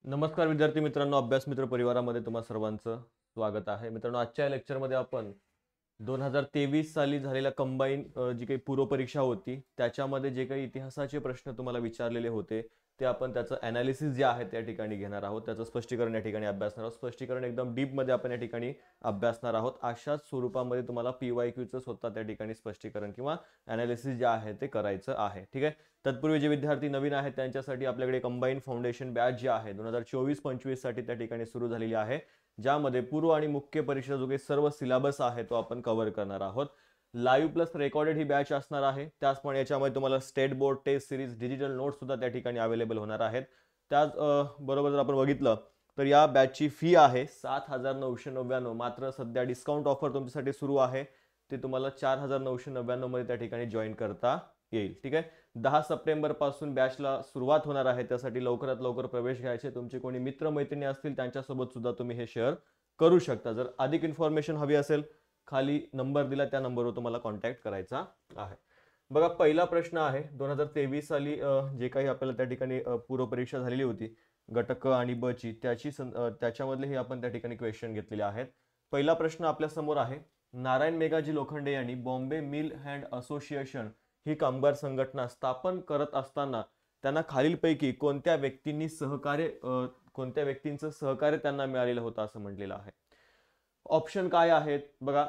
नमस्कार विद्यार्थी मित्रांनो, अभ्यास मित्र परिवारामध्ये तुम्हा सर्वांचं स्वागत आहे. मित्रांनो, आजच्या लेक्चरमध्ये आपण 2023 साली झालेल्या कंबाईन जी काही पूर्वपरीक्षा होती त्याच्यामध्ये जे काही इतिहासाचे प्रश्न तुम्हाला विचारलेले होते ते आपण त्याचं ॲनालिसिस जे आहे त्या ठिकाणी घेणार आहोत. त्याचं स्पष्टीकरण या ठिकाणी अभ्यासणार आहोत. स्पष्टीकरण एकदम डीपमध्ये आपण या ठिकाणी अभ्यासणार आहोत. अशाच स्वरूपामध्ये तुम्हाला PYQचं स्वतः त्या ठिकाणी स्पष्टीकरण किंवा ॲनालिसिस जे आहे ते करायचं आहे. ठीक आहे. तत्पूर्वी जे विद्यार्थी नवीन आहेत त्यांच्यासाठी आपल्याकडे कंबाईन फाउंडेशन बॅच जी आहे 2024-25 साठी त्या ठिकाणी सुरू झालेली आहे, ज्यामध्ये पूर्व आणि मुख्य परीक्षा जो काही सर्व सिलेबस आहे तो आपण कव्हर करणार आहोत. लाईव्ह प्लस रेकॉर्डेड ही बॅच असणार आहे. त्याचप्रमाणे याच्यामध्ये तुम्हाला state board test series digital notes सुद्धा त्या ठिकाणी अवेलेबल होणार आहेत. त्याच बरोबर जर आपण बघितलं तर या बॅचची फी आहे 7,999. मात्र सध्या डिस्काउंट ऑफर तुमच्यासाठी सुरू आहे, ते तुम्हाला 4,999 मध्ये त्या ठिकाणी जॉईन करता येईल. ठीक आहे. 10 सप्टेंबर पासून बॅचला सुरुवात होणार आहे. त्यासाठी लवकरात लवकर प्रवेश घ्यायचे. तुमचे कोणी मित्र मैत्रिणी असतील त्यांच्यासोबत सुद्धा तुम्ही हे शेअर करू शकता. जर अधिक इन्फॉर्मेशन हवी असेल, खाली नंबर दिला त्या नंबरवर तुम्हाला कॉन्टॅक्ट करायचा आहे. बघा, पहिला प्रश्न आहे 2023 साली जे काही आपल्याला त्या ठिकाणी पूर्वपरीक्षा झालेली होती गट क आणि ब ची त्याच्यामधले हे आपण त्या ठिकाणी क्वेश्चन घेतलेले आहेत. पहिला प्रश्न आपल्या समोर आहे. नारायण मेघाजी लोखंडे यांनी बॉम्बे मिल हँड असोसिएशन ही कामगार संघटना स्थापन करत असताना त्यांना खालीलपैकी कोणत्या व्यक्तींचं सहकार्य त्यांना मिळालेलं होतं असं म्हटलेलं आहे. ऑप्शन काय आहेत बघा.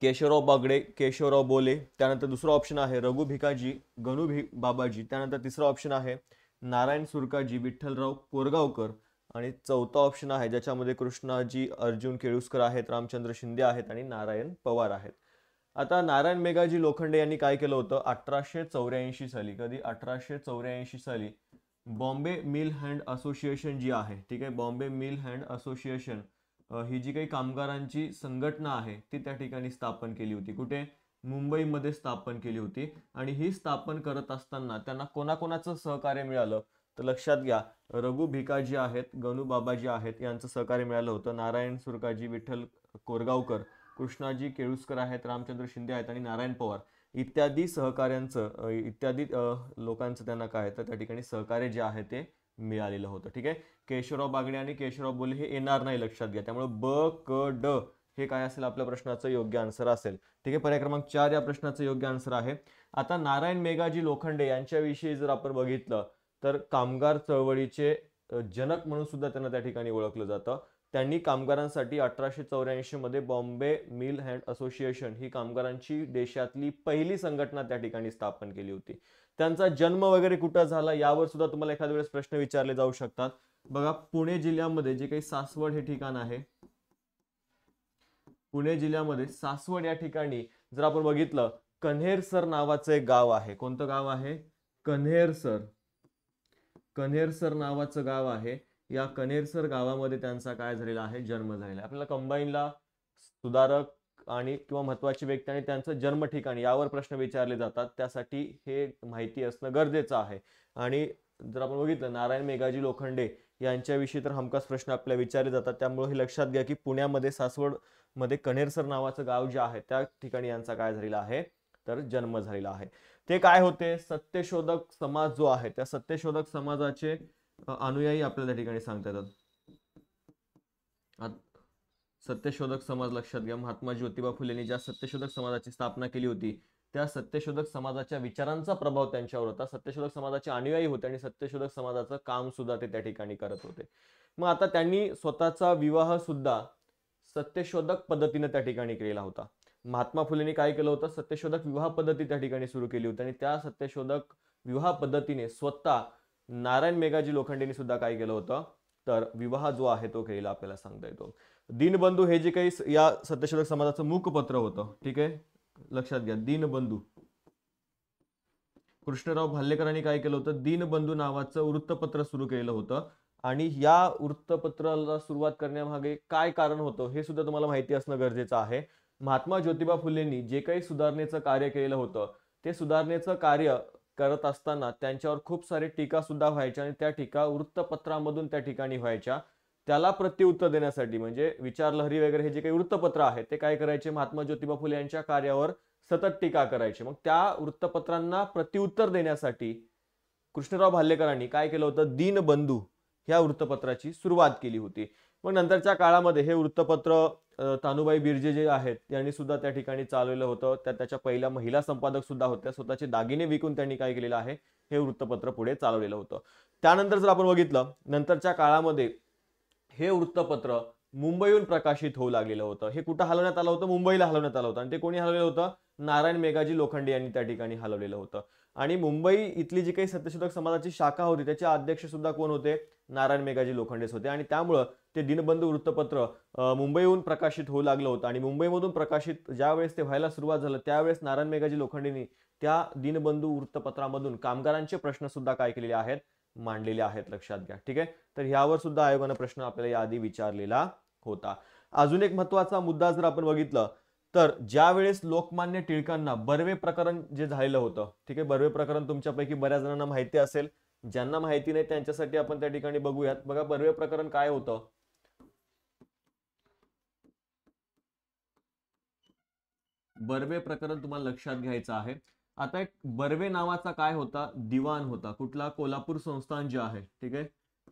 केशवराव बागडे, केशवराव बोले, त्यानंतर दुसरा ऑप्शन आहे रघु भिकाजी, बाबाजी, त्यानंतर तिसरा ऑप्शन आहे नारायण सुरकाजी, विठ्ठलराव कोरगावकर, आणि चौथा ऑप्शन आहे ज्याच्यामध्ये कृष्णाजी अर्जुन केळुसकर आहेत, रामचंद्र शिंदे आहेत आणि नारायण पवार आहेत. आता नारायण मेघाजी लोखंडे यांनी काय केलं होतं 1884 साली, कधी 1884 साली बॉम्बे मिल हँड असोसिएशन जी आहे, ठीक आहे, बॉम्बे मिल हँड असोसिएशन ही जी काही कामगारांची संघटना आहे ती त्या ठिकाणी स्थापन केली होती. कुठे? मुंबईमध्ये स्थापन केली होती. आणि ही स्थापन करत असताना त्यांना कोणाकोणाचं सहकार्य मिळालं तर लक्षात घ्या, रघु भिकाजी आहेत, गणू बाबाजी आहेत यांचं सहकार्य मिळालं होतं. नारायण सुरकाजी, विठ्ठल कोरगावकर, कृष्णाजी केळुसकर आहेत, रामचंद्र शिंदे आहेत आणि नारायण पवार इत्यादी इत्यादी लोकांचं त्यांना काय तर त्या ठिकाणी सहकार्य जे आहे ते मिळालेलं होतं. ठीक आहे. केशवराव बागडे आणि केशवराव बोले हे येणार नाही लक्षात घ्या. त्यामुळे ब क ड हे काय असेल आपल्या प्रश्नाचं योग्य आन्सर असेल. ठीक आहे. पर्याय क्रमांक 4 या प्रश्नाचं योग्य आन्सर आहे. आता नारायण मेघाजी लोखंडे यांच्याविषयी जर आपण बघितलं तर कामगार चळवळीचे जनक म्हणून सुद्धा त्यांना त्या ठिकाणी ओळखलं जातं. त्यांनी कामगारांसाठी 1884 मध्ये बॉम्बे मिल हँड असोसिएशन ही कामगारांची देशातली पहिली संघटना त्या ठिकाणी स्थापन केली होती. त्यांचा जन्म वगैरे कुठं झाला यावर सुद्धा तुम्हाला एखाद्या वेळेस प्रश्न विचारले जाऊ शकतात. बघा, पुणे जिल्ह्यामध्ये जे काही सासवड हे ठिकाण आहे, पुणे जिल्ह्यामध्ये सासवड या ठिकाणी जर आपण बघितलं कन्हेरसर नावाचं एक गाव आहे. कोणतं गाव आहे? कन्हेरसर. कन्हेरसर नावाचं गाव आहे. या कन्हेरसर गावामध्ये त्यांचा काय झालेला आहे? जन्म झालेला आहे. आपल्याला कंबाईनला सुधारक आणि किंवा महत्वाची व्यक्ती आणि त्यांचं जन्म ठिकाण यावर प्रश्न विचारले जातात. त्यासाठी हे माहिती असणं गरजेचं आहे. आणि जर आपण बघितलं नारायण मेघाजी लोखंडे यांच्याविषयी तर हमखास प्रश्न आपल्याला विचारले जातात. त्यामुळे हे लक्षात घ्या की पुण्यामध्ये सासवड मध्ये कन्हेरसर नावाचं गाव जे आहे त्या ठिकाणी यांचा काय झालेला आहे तर जन्म झालेला आहे. ते काय होते? सत्यशोधक समाज जो आहे त्या सत्यशोधक समाजाचे अनुयायी आपल्याला त्या ठिकाणी सांगता येतात. सत्यशोधक समाज लक्षात घ्या. महात्मा ज्योतिबा फुलेंनी ज्या सत्यशोधक समाजाची स्थापना केली होती त्या सत्यशोधक समाजाच्या विचारांचा प्रभाव त्यांच्यावर होता. सत्यशोधक समाजाचे अनुयायी होते आणि सत्यशोधक समाजाचं काम सुद्धा ते त्या ठिकाणी करत होते. मग आता त्यांनी स्वतःचा विवाह सुद्धा सत्यशोधक पद्धतीने त्या ठिकाणी केलेला होता. महात्मा फुलेंनी काय केलं होतं? सत्यशोधक विवाह पद्धती त्या ठिकाणी सुरू केली होती आणि त्या सत्यशोधक विवाह पद्धतीने स्वतः नारायण मेघाजी लोखंडेंनी सुद्धा काय केलं होतं तर विवाह जो आहे तो केलेला आपल्याला सांगता येतो. दीनबंधू हे जे काही या सत्यशोधक समाजाचं मुखपत्र होतं, ठीक आहे, लक्षात घ्या, दीनबंधू. कृष्णराव भालेकरांनी काय केलं होतं? दीनबंधू नावाचं वृत्तपत्र सुरू केलं होतं. आणि या वृत्तपत्राला सुरुवात करण्यामागे काय कारण होतं हे सुद्धा तुम्हाला माहिती असणं गरजेचं आहे. महात्मा ज्योतिबा फुलेंनी जे काही सुधारणेचं कार्य केलं होतं ते सुधारणेचं कार्य करत असताना त्यांच्यावर खूप सारे टीका सुद्धा व्हायच्या आणि त्या टीका वृत्तपत्रामधून त्या ठिकाणी व्हायच्या. त्याला प्रत्युत्तर देण्यासाठी म्हणजे विचार लहरी वगैरे हे जे काही वृत्तपत्र आहे ते काय करायचे? महात्मा ज्योतिबा फुले यांच्या कार्यावर सतत टीका करायचे. मग त्या वृत्तपत्रांना प्रत्युत्तर देण्यासाठी कृष्णराव भालेकरांनी काय केलं होतं? दीनबंधू ह्या वृत्तपत्राची सुरुवात केली होती. मग नंतरच्या काळामध्ये हे वृत्तपत्र तानुबाई बिर्जे जे आहेत यांनी सुद्धा त्या ठिकाणी चालवलेलं होतं. त्याच्या पहिल्या महिला संपादक सुद्धा होत्या. स्वतःचे दागिने विकून त्यांनी काय केलेलं आहे, हे वृत्तपत्र पुढे चालवलेलं होतं. त्यानंतर जर आपण बघितलं, नंतरच्या काळामध्ये हे वृत्तपत्र मुंबईहून प्रकाशित होऊ लागलेलं होतं. हे कुठं हलवण्यात आलं होतं? मुंबईला हलवण्यात आलं होतं. आणि ते कोणी हलवलेलं होतं? नारायण मेघाजी लोखंडे यांनी त्या ठिकाणी हलवलेलं होतं. आणि मुंबई इथली जी काही सत्यशोधक समाजाची शाखा होती त्याचे अध्यक्ष सुद्धा कोण होते? नारायण मेघाजी लोखंडेच होते. आणि त्यामुळं ते दिनबंधू वृत्तपत्र मुंबईहून प्रकाशित होऊ लागलं होतं. आणि मुंबईमधून प्रकाशित ज्यावेळेस ते व्हायला सुरुवात झालं त्यावेळेस नारायण मेघाजी लोखंडेंनी त्या दिनबंधू वृत्तपत्रामधून कामगारांचे प्रश्न सुद्धा काय केलेले आहेत? मांडलेले आहेत. लक्षात घ्या. ठीक आहे. तर ह्यावर सुद्धा आयोगाने प्रश्न आपल्याला याआधी विचारलेला होता. अजून एक महत्वाचा मुद्दा जर आपण बघितलं तर ज्या वेळेस लोकमान्य टिळकांना बर्वे प्रकरण जे झालेलं होतं, ठीक आहे, बर्वे प्रकरण तुमच्यापैकी बऱ्याच जणांना माहिती असेल, ज्यांना माहिती नाही त्यांच्यासाठी आपण त्या ठिकाणी बघूयात. बघा बर्वे प्रकरण काय होतं. बर्वे प्रकरण तुम्हाला लक्षात घ्यायचं आहे. आता एक बर्वे नावाचा काय होता? दिवाण होता. कुठला? कोल्हापूर संस्थान जे आहे, ठीक आहे,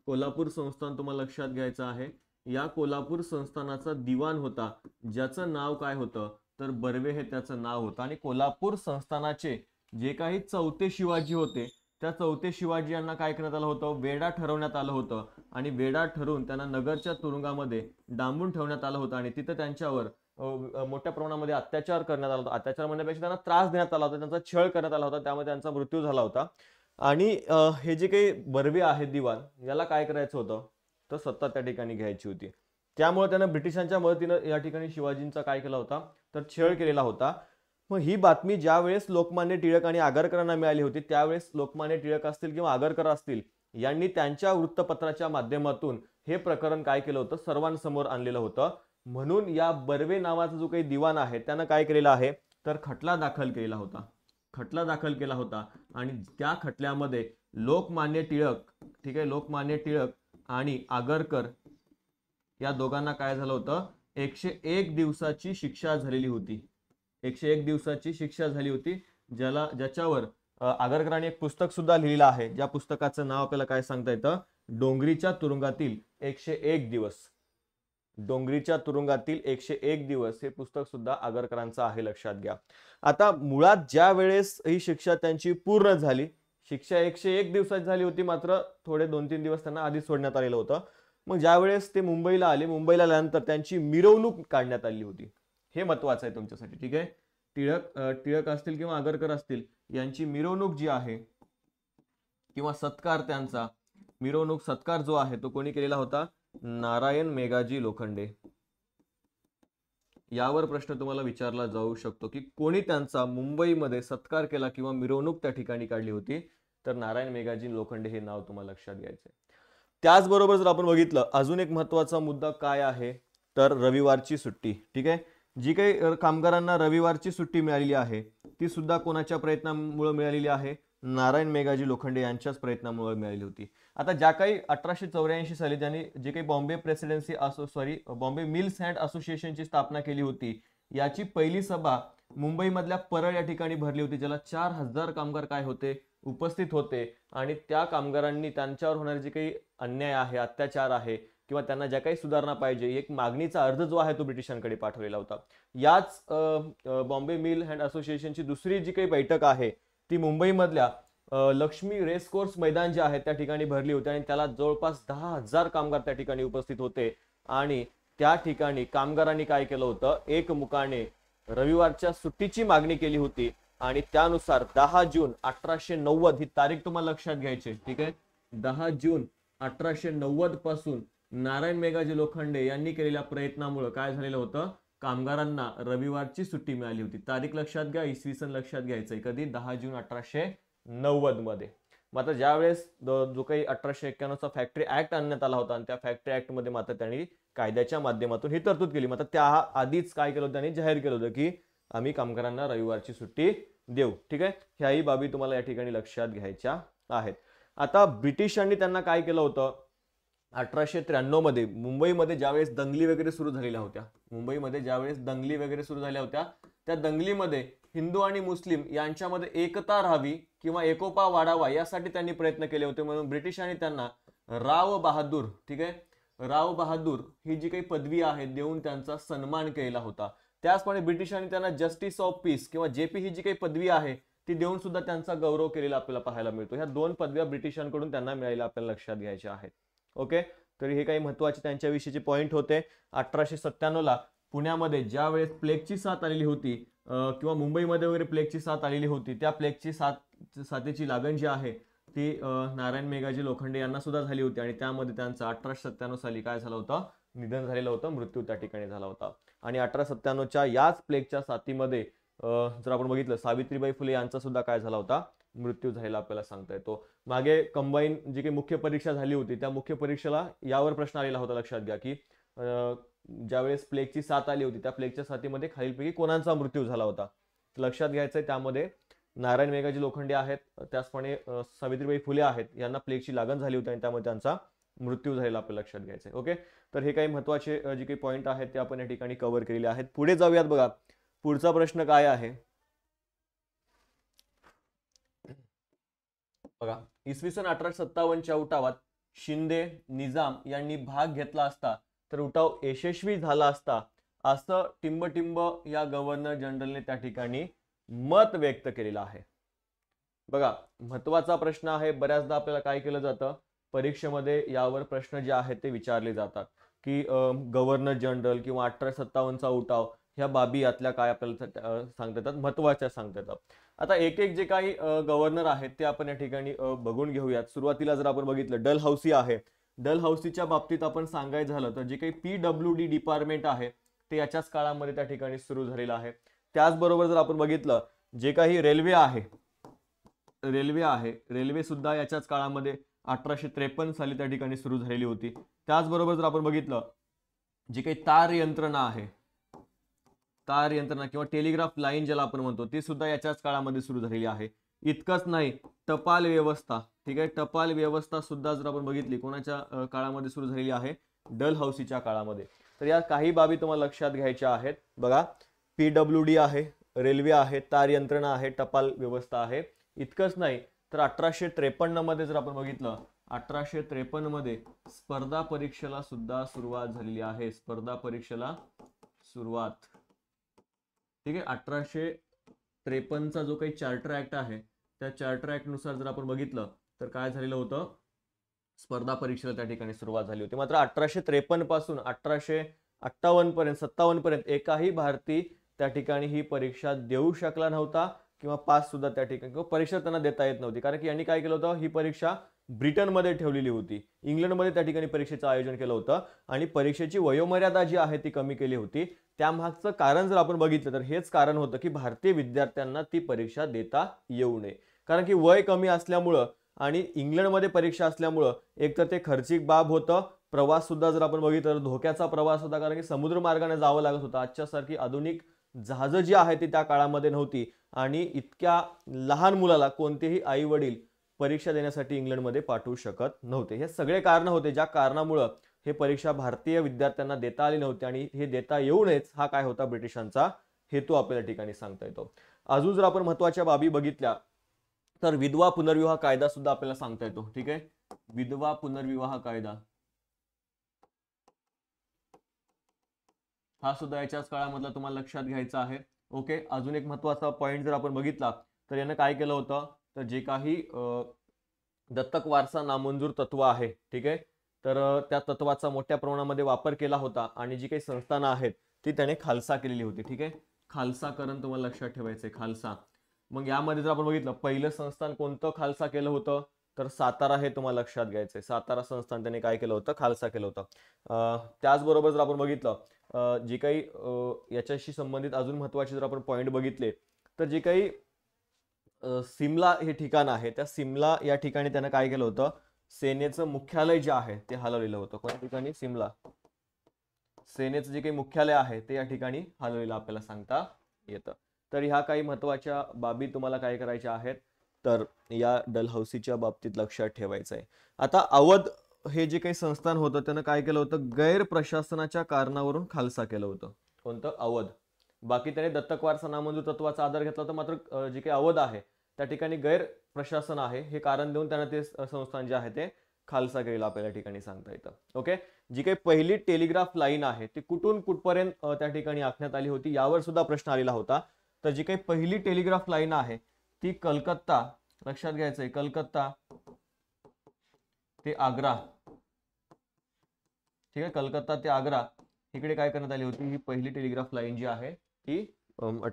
कोल्हापूर संस्थान तुम्हाला लक्षात घ्यायचं आहे. या कोल्हापूर संस्थानाचा दिवाण होता, ज्याचं नाव काय होतं? तर बर्वे हे त्याचं नाव होतं. आणि कोल्हापूर संस्थानाचे जे काही चौथे शिवाजी होते त्या चौथे शिवाजी यांना काय करण्यात आलं होतं? वेडा ठरवण्यात आलं होतं. आणि वेडा ठरवून त्यांना नगरच्या तुरुंगामध्ये डांबून ठेवण्यात आलं होतं. आणि तिथं त्यांच्यावर मोठ्या प्रमाणामध्ये अत्याचार करण्यात आला होता. अत्याचार म्हणण्यापेक्षा त्यांना त्रास देण्यात आला होता, त्यांचा छळ करण्यात आला होता, त्यामुळे त्यांचा मृत्यू झाला होता. आणि हे जे काही बर्वे आहेत दिवाण, याला काय करायचं होतं? तर सत्ता त्या ठिकाणी घ्यायची होती. त्यामुळे त्यानं ब्रिटिशांच्या मदतीनं या ठिकाणी शिवाजींचा काय केला होता? तर छळ केलेला होता. मग ही बातमी ज्या वेळेस लोकमान्य टिळक आणि आगरकरांना मिळाली होती त्यावेळेस लोकमान्य टिळक असतील किंवा आगरकर असतील यांनी त्यांच्या वृत्तपत्राच्या माध्यमातून हे प्रकरण काय केलं होतं? सर्वांसमोर आणलेलं होतं. म्हणून या बर्वे नावाचा जो काही दिवाण आहे त्यानं काय केलेला आहे? तर खटला दाखल केलेला होता. खटला दाखल केला होता. आणि त्या खटल्यामध्ये लोकमान्य टिळक, ठीक आहे, लोकमान्य टिळक आणि आगरकर या दोघांना काय झालं होतं? 101 दिवसाची शिक्षा झालेली होती. 101 दिवसाची शिक्षा झाली होती. ज्याच्यावर आगरकरांनी एक पुस्तक सुद्धा लिहिलेलं आहे, ज्या पुस्तकाचं नाव आपल्याला काय सांगता येतं? डोंगरीच्या तुरुंगातील 101 दिवस. डोंगरीच्या तुरुंगातील 101 दिवस हे पुस्तक सुद्धा आगरकरांचं आहे. लक्षात घ्या. आता मुळात ज्या वेळेस ही शिक्षा त्यांची पूर्ण झाली, शिक्षा 101 दिवसाची झाली होती, मात्र थोडे 2-3 दिवस त्यांना आधी सोडण्यात आलेलं होतं. मग ज्यावेळेस ते मुंबईला आले, मुंबईला आल्यानंतर त्यांची मिरवणूक काढण्यात आली होती. हे महत्वाचं आहे तुमच्यासाठी. ठीक आहे. टिळक असतील किंवा आगरकर असतील यांची मिरवणूक जी आहे किंवा सत्कार, त्यांचा मिरवणूक सत्कार जो आहे तो कोणी केलेला होता? नारायण मेघाजी लोखंडे. यावर प्रश्न तुम्हाला विचारला जाऊ शकतो की कोणी त्यांचा मुंबईमध्ये सत्कार केला किंवा मिरवणूक त्या ठिकाणी काढली होती? तर नारायण मेघाजी लोखंडे हे नाव तुम्हाला लक्षात घ्यायचंय. त्याचबरोबर जर आपण बघितलं अजून एक महत्वाचा मुद्दा काय आहे? तर रविवारची सुट्टी. ठीक आहे. जी काही कामगारांना रविवारची सुट्टी मिळालेली आहे ती सुद्धा कोणाच्या प्रयत्नामुळे मिळालेली आहे? नारायण मेघाजी लोखंडे यांच्याच प्रयत्नामुळे मिळाली होती. आता ज्या काही 1884 साली ज्यांनी जे काही बॉम्बे मिल्स अँड असोसिएशनची स्थापना केली होती, याची पहिली सभा मुंबईमधल्या परळ या ठिकाणी भरली होती, ज्याला 4000 कामगार काय होते? उपस्थित होते. आणि त्या कामगारांनी त्यांच्यावर होणारे जे काही अन्याय आहे, अत्याचार आहे किंवा त्यांना ज्या काही सुधारणा पाहिजे, एक मागणीचा अर्ज जो आहे तो ब्रिटिशांकडे पाठवलेला होता. याच बॉम्बे मिल अँड असोसिएशनची दुसरी जी काही बैठक आहे ती मुंबईमधल्या लक्ष्मी रेसकोर्स मैदान जे आहे त्या ठिकाणी भरली होती. आणि त्याला जवळपास 10,000 कामगार त्या ठिकाणी उपस्थित होते. आणि त्या ठिकाणी कामगारांनी काय केलं होतं? एकमुखाने रविवारच्या सुट्टीची मागणी केली होती. आणि त्यानुसार 10 जून 1890 ही तारीख तुम्हाला लक्षात घ्यायची. ठीक आहे. 10 जून 1890 पासून नारायण मेघाजी लोखंडे यांनी केलेल्या प्रयत्नामुळे काय झालेलं होतं? कामगारांना रविवारची सुट्टी मिळाली होती. तारीख लक्षात घ्या, इसवी सन लक्षात घ्यायचंय. कधी? 10 जून 1890 मध्ये. मात्र ज्यावेळेस जो काही 1891चा फॅक्टरी ऍक्ट आणण्यात आला होता आणि त्या फॅक्टरी ऍक्ट मध्ये मात्र त्यांनी कायद्याच्या माध्यमातून ही तरतूद केली. मात्र त्या आधीच काय केलं होतं? त्यांनी जाहीर केलं होतं की आम्ही कामगारांना रविवारची सुट्टी देऊ. ठीक आहे. ह्याही बाबी तुम्हाला या ठिकाणी लक्षात घ्यायच्या आहेत. आता ब्रिटिशांनी त्यांना काय केलं होतं? 1893 मध्ये मुंबईमध्ये ज्यावेळेस दंगली वगैरे सुरू झालेल्या होत्या, त्या दंगलीमध्ये हिंदू आणि मुस्लिम यांच्यामध्ये एकता राहावी किंवा एकोपा वाढावा यासाठी त्यांनी प्रयत्न केले होते. म्हणून ब्रिटिशांनी त्यांना राव बहादूर, ठीक आहे, राव बहादूर ही जी काही पदवी आहे देऊन त्यांचा सन्मान केला होता. त्याचप्रमाणे ब्रिटिशांनी त्यांना जस्टिस ऑफ पीस किंवा जेपी ही जी काही पदवी आहे ती देऊन सुद्धा त्यांचा गौरव केलेला आपल्याला पाहायला मिळतो. ह्या 2 पदव्या ब्रिटिशांकडून त्यांना मिळालेल्या आपल्याला लक्षात घ्यायच्या आहेत. ओके, तर हे काही महत्वाचे त्यांच्याविषयीचे पॉईंट होते. 1897 ला पुण्यामध्ये ज्या वेळेस प्लेगची साथ आलेली होती किंवा मुंबईमध्ये वगैरे प्लेगची साथ आलेली होती, त्या प्लेगची साथीची लागण जी आहे ती नारायण मेघाजी लोखंडे यांना सुद्धा झाली होती आणि त्यामध्ये त्यांचं 1897 साली काय झालं होतं, निधन झालेलं होतं, मृत्यू त्या ठिकाणी झाला होता. आणि 1897च्या याच प्लेगच्या साथीमध्ये जर आपण बघितलं सावित्रीबाई फुले यांचा सुद्धा काय झाला होता, मृत्यू झालेला आपल्याला सांगता येतो. मागे कंबाईन जी काही मुख्य परीक्षा झाली होती त्या मुख्य परीक्षेला यावर प्रश्न आलेला होता. लक्षात घ्या की ज्यावेळेस प्लेगची साथ आली होती त्या प्लेगच्या साथीमध्ये खालीलपैकी कोणाचा मृत्यू झाला होता. लक्षात घ्यायचंय त्यामध्ये नारायण मेघाजी लोखंडे आहेत, त्याचप्रमाणे सावित्रीबाई फुले आहेत, यांना प्लेगची लागण झाली होती आणि त्यामुळे त्यांचा मृत्यू झालेला आपल्याला लक्षात घ्यायचंय. ओके, तर हे काही महत्वाचे जे काही पॉईंट आहेत ते आपण या ठिकाणी कव्हर केलेले आहेत. पुढे जाऊयात. बघा पुढचा प्रश्न काय आहे बघा. इसवी सन 1857च्या उठावात शिंदे निजाम यांनी भाग घेतला असता तर उठाव यशस्वी झाला असता असं टिंबटिंब या गव्हर्नर जनरलने त्या ठिकाणी मत व्यक्त केलेलं आहे. बघा महत्वाचा प्रश्न आहे. बऱ्याचदा आपल्याला काय केलं जातं, परीक्षेमध्ये यावर प्रश्न जे आहेत ते विचारले जातात की गव्हर्नर जनरल किंवा 1857चा उठाव ह्या बाबी यातल्या काय आपल्याला सांगता येतात, महत्वाच्या सांगता येतात. आता एक एक जे काही गव्हर्नर आहेत ते आपण या ठिकाणी बघून घेऊयात. सुरुवातीला जर आपण बघितलं डलहौसी आहे. डलहौसीच्या बाबतीत आपण सांगायचं झालं तर जे काही PWD डिपार्टमेंट आहे ते याच्याच काळामध्ये त्या ठिकाणी सुरू झालेलं आहे. त्याचबरोबर जर आपण बघितलं जे काही रेल्वे आहे, रेल्वे सुद्धा याच्याच काळामध्ये 1853 साली त्या ठिकाणी सुरू झालेली होती. त्याचबरोबर जर आपण बघितलं जी काही तार यंत्रणा किंवा टेलिग्राफ लाईन ज्याला आपण म्हणतो ती सुद्धा याच्याच काळामध्ये सुरू झालेली आहे. इतकंच नाही, टपाल व्यवस्था, ठीक आहे, टपाल व्यवस्था सुद्धा जर आपण बघितली कोणाच्या काळामध्ये सुरू झालेली आहे, डलहौसीच्या काळामध्ये. तर या काही बाबी तुम्हाला लक्षात घ्यायच्या आहेत. बघा PWD आहे, रेल्वे आहे, तार यंत्रणा आहे, टपाल व्यवस्था आहे. इतकंच नाही तर 1853 मध्ये जर आपण बघितलं 1853 मध्ये स्पर्धा परीक्षेला सुद्धा सुरुवात झालेली आहे. स्पर्धा परीक्षेला सुरुवात, ठीक आहे. 1853चा जो काही चार्टर ऍक्ट आहे त्या चार्टर ऍक्ट नुसार जर आपण बघितलं तर काय झालेलं होतं, स्पर्धा परीक्षेला त्या ठिकाणी सुरुवात झाली होती. मात्र 1853 पासून 1858 पर्यंत 57 पर्यंत एकाही भारतीय त्या ठिकाणी ही परीक्षा देऊ शकला नव्हता किंवा पास सुद्धा त्या ठिकाणी किंवा परीक्षा त्यांना देता येत नव्हती. कारण की यांनी काय केलं होतं, ही परीक्षा ब्रिटनमध्ये ठेवलेली होती, इंग्लंडमध्ये त्या ठिकाणी परीक्षेचं आयोजन केलं होतं आणि परीक्षेची वयोमर्यादा जी आहे ती कमी केली होती. त्यामागचं कारण जर आपण बघितलं तर हेच कारण होतं की भारतीय विद्यार्थ्यांना ती परीक्षा देता येऊ नये. कारण की वय कमी असल्यामुळं आणि इंग्लंडमध्ये परीक्षा असल्यामुळं एकतर ते खर्चिक बाब होतं, प्रवास सुद्धा जर आपण बघितलं तर धोक्याचा प्रवास होता, कारण की समुद्र मार्गाने जावं लागत होतं. आजच्यासारखी आधुनिक जहाजं जी आहेत ती त्या काळामध्ये नव्हती आणि इतक्या लहान मुलाला कोणतेही आई वडील परीक्षा देण्यासाठी इंग्लंडमध्ये पाठवू शकत नव्हते. हे सगळे कारण होते ज्या कारणामुळं हे परीक्षा भारतीय विद्यार्थ्यांना देता आली नव्हती आणि हे देता येऊ नयेच हा काय होता ब्रिटिशांचा हेतू आपल्याला ठिकाणी सांगता येतो. अजून जर आपण महत्वाच्या बाबी बघितल्या तर विधवा पुनर्विवाह कायदा सुद्धा आपल्याला सांगता येतो. ठीक आहे, विधवा पुनर्विवाह कायदा हा सुद्धा याच्याच काळामधला तुम्हाला लक्षात घ्यायचा आहे. ओके, अजून एक महत्वाचा पॉइंट जर आपण बघितला तर यानं काय केलं होतं, तर जे काही दत्तक वारसा नामंजूर तत्व आहे, ठीक आहे, तर त्या तत्वाचा मोठ्या प्रमाणामध्ये वापर केला होता आणि जी काही संस्थानं आहेत ती त्याने खालसा केलेली होती. ठीक आहे, खालसाकरण तुम्हाला लक्षात ठेवायचंय, खालसा. मग यामध्ये जर आपण बघितलं पहिलं संस्थान कोणतं खालसा केलं होतं तर सातारा हे तुम्हाला लक्षात घ्यायचंय. सातारा संस्थान त्याने काय केलं होतं, खालसा केलं होतं. त्याचबरोबर जर आपण बघितलं जे काही याच्याशी संबंधित अजून महत्वाचे जर आपण पॉइंट बघितले तर जे काही सिमला हे ठिकाण आहे त्या सिमला या ठिकाणी त्यानं काय केलं होतं, सेनेचं मुख्यालय जे आहे ते हलवलेलं होतं. कोणत्या ठिकाणी, सिमला. सेनेचं जे काही मुख्यालय आहे ते या ठिकाणी हलवलेलं आपल्याला सांगता येतं. तर ह्या काही महत्वाच्या बाबी तुम्हाला काय करायच्या आहेत तर या डलहौसीच्या बाबतीत लक्षात ठेवायचं आहे. आता अवध हे जे काही संस्थान होतं त्यानं काय केलं होतं, गैर प्रशासनाच्या कारणावरून खालसा केलं होतं. कोणतं, अवध. बाकी त्याने दत्तक वारसा नामंजूर तत्वाचा आधार घेतला होता, मात्र जे काही अवध आहे त्या ठिकाणी गैर प्रशासन आहे हे कारण देऊन त्यानं ते संस्थान जे आहे ते खालसा केलेला आपल्याला ठिकाणी सांगता येतं. ओके, जी काही पहिली टेलिग्राफ लाईन आहे ती कुठून कुठपर्यंत त्या ठिकाणी आखण्यात आली होती यावर सुद्धा प्रश्न आलेला होता. तर जी काही पहिली टेलिग्राफ लाईन आहे ती कलकत्ता, लक्षात घ्यायचंय, कलकत्ता ते आग्रा, ठीक आहे, कलकत्ता ते आग्रा इकडे काय करण्यात आली होती, ही पहिली टेलिग्राफ लाईन जी आहे ती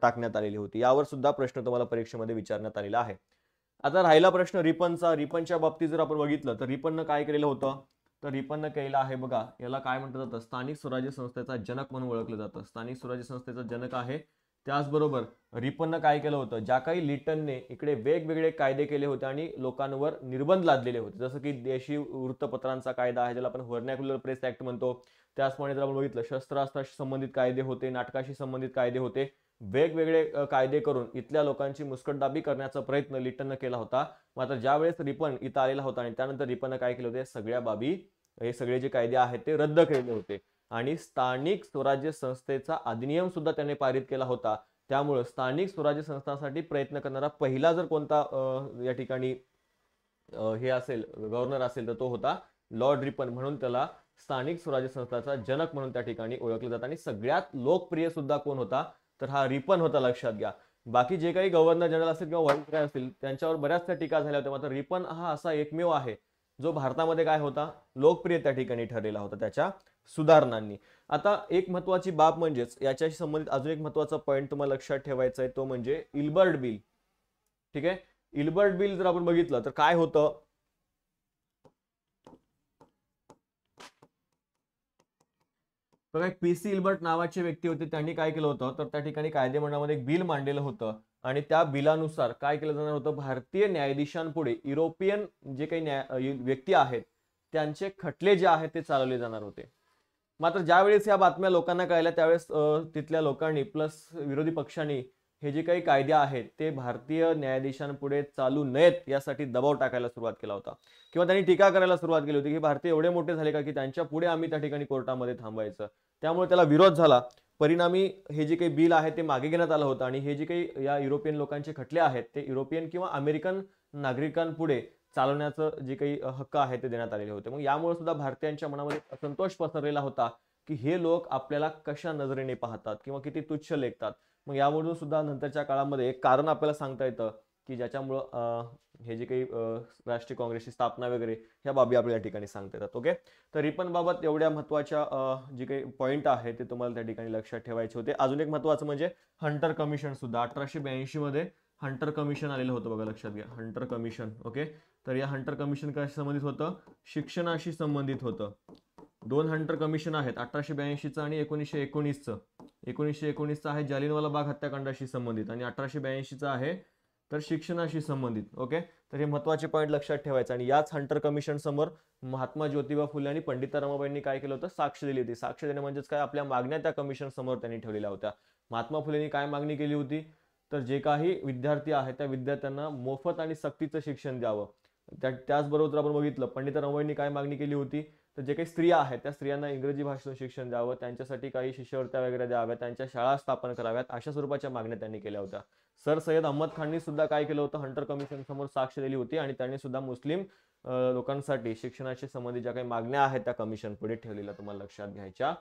टाकण्यात आलेली होती. यावर सुद्धा प्रश्न तुम्हाला परीक्षेमध्ये विचारण्यात आलेला आहे. आता राहिला प्रश्न रिपनचा. रिपनच्या बाबतीत जर आपण बघितलं तर रिपननं काय केलेलं होतं, तर रिपननं केलेलं आहे बघा, याला काय म्हटलं जातं, स्थानिक स्वराज्य संस्थेचा जनक म्हणून ओळखलं जातं. स्थानिक स्वराज्य संस्थेचा जनक आहे. त्याचबरोबर रिपननं काय केलं होतं, ज्या काही लिटनने इकडे वेगवेगळे कायदे केले होते आणि लोकांवर निर्बंध लादलेले होते, जसं की देशी वृत्तपत्रांचा कायदा आहे ज्याला आपण व्हर्नॅक्युलर प्रेस ऍक्ट म्हणतो, त्याचप्रमाणे जर आपण बघितलं शस्त्रास्त्राशी संबंधित कायदे होते, नाटकाशी संबंधित कायदे होते, वेगवेगळे कायदे करून इथल्या लोकांची मुस्कटदाबी करण्याचा प्रयत्न लिटननं केला होता. मात्र ज्यावेळेस रिपन इथं आलेला होता आणि त्यानंतर रिपननं काय केलं होते, सगळ्या बाबी, हे सगळे जे कायदे आहेत ते रद्द केलेले होते आणि स्थानिक स्वराज्य संस्थेचा अधिनियम सुद्धा त्याने पारित केला होता. त्यामुळे स्थानिक स्वराज्य संस्थांसाठी प्रयत्न करणारा पहिला जर कोणता या ठिकाणी हे असेल, गव्हर्नर असेल, तर तो होता लॉर्ड रिपन. म्हणून त्याला स्थानिक स्वराज्य संस्थांचा जनक म्हणून त्या ठिकाणी ओळखलं जातं. आणि सगळ्यात लोकप्रिय सुद्धा कोण होता, तर हा रिपन होता, लक्षात घ्या. बाकी जे काही गव्हर्नर जनरल असतील किंवा व्हाईसरॉय असतील त्यांच्यावर बऱ्याचशा टीका झाल्या होत्या, मात्र रिपन हा असा एकमेव आहे जो भारतामध्ये काय होता, लोकप्रिय त्या ठिकाणी ठरलेला होता त्याच्या सुधारणांनी. आता एक महत्वाची बाब म्हणजेच याच्याशी संबंधित अजून एक महत्वाचा पॉईंट तुम्हाला लक्षात ठेवायचा आहे, तो म्हणजे इल्बर्ट बिल. ठीक आहे, इल्बर्ट बिल जर आपण बघितलं तर काय होतं, बघा, पीसी इल्बर्ट नावाचे व्यक्ती होते, त्यांनी काय केलं होतं, तर त्या ठिकाणी कायदेमंडळामध्ये एक बिल मांडलेलं होतं आणि त्या बिलानुसार काय केलं जाणार होतं, भारतीय न्यायाधीशांपुढे युरोपियन जे काही व्यक्ती आहेत त्यांचे खटले जे आहेत ते चालवले जाणार होते. मात्र ज्यावेळेस या बातम्या लोकांना कळल्या त्यावेळेस तिथल्या लोकांनी प्लस विरोधी पक्षांनी हे जे काही कायदे आहेत ते भारतीय न्यायाधीशांपुढे चालू नयेत यासाठी दबाव टाकायला सुरुवात केला होता, किंवा त्यांनी टीका करायला सुरुवात केली होती की भारतीय एवढे मोठे झाले का की त्यांच्या पुढे आम्ही त्या ठिकाणी कोर्टामध्ये थांबायचं. त्यामुळे त्याला विरोध झाला. परिणामी हे जे काही बिल आहे ते मागे घेण्यात आलं होतं आणि हे जे काही या युरोपियन लोकांचे खटले आहेत ते युरोपियन किंवा अमेरिकन नागरिकांपुढे चालवण्याचं जे काही हक्क आहे ते देण्यात आलेले होते. मग यामुळे सुद्धा भारतीयांच्या मनामध्ये असंतोष पसरलेला होता की हे लोक आपल्याला कशा नजरेने पाहतात किंवा किती तुच्छ लेखतात. मग यामधून सुद्धा नंतरच्या काळामध्ये एक कारण आपल्याला सांगता येतं की ज्याच्यामुळं हे जे काही राष्ट्रीय काँग्रेसची स्थापना वगैरे ह्या बाबी आपल्या ठिकाणी सांगता येतात. ओके, तर रिपन बाबत एवढ्या महत्वाच्या जे काही पॉईंट आहे ते तुम्हाला त्या ठिकाणी लक्षात ठेवायचे होते. अजून एक महत्वाचं म्हणजे हंटर कमिशन सुद्धा 1882 मध्ये हंटर कमिशन आलेलं होतं बघा, लक्षात घ्या, हंटर कमिशन. ओके, तर या हंटर कमिशन कशाशी संबंधित होतं, शिक्षणाशी संबंधित होतं. दोन हंटर कमिशन आहेत, 1882चं आणि 1919चं. 1919चं आहे जालियनवाला बाग हत्याकांडाशी संबंधित आणि 1882चं आहे तर शिक्षणाशी संबंधित. ओके, तर हे महत्वाचे पॉईंट लक्षात ठेवायचे. आणि याच हंटर कमिशन समोर महात्मा ज्योतिबा फुले आणि पंडिता रमाबाईंनी काय केलं होतं, साक्ष दिली होती. साक्ष देणे म्हणजेच काय, आपल्या मागण्या त्या कमिशन समोर त्यांनी ठेवलेल्या होत्या. महात्मा फुलेंनी काय मागणी केली होती, तर जे काही विद्यार्थी आहेत त्या विद्यार्थ्यांना मोफत आणि सक्तीचं शिक्षण द्यावं. त्याचबरोबर जर आपण बघितलं पंडिता रमाबाईंनी काय मागणी केली होती, तर जे काही स्त्रिया आहेत त्या स्त्रियांना इंग्रजी भाषेतून शिक्षण द्यावं, त्यांच्यासाठी काही शिष्यवृत्त्या वगैरे द्याव्यात, त्यांच्या शाळा स्थापन कराव्यात, अशा स्वरूपाच्या मागण्या त्यांनी केल्या होत्या. सर सय्यद अहमद खाननी सुद्धा काय केलं होतं, हंटर कमिशन समोर साक्ष दिली होती आणि त्यांनी सुद्धा मुस्लिम लोकांसाठी शिक्षणाशी संबंधित ज्या काही मागण्या आहेत त्या कमिशन पुढे ठेवलेल्या तुम्हाला लक्षात घ्यायच्या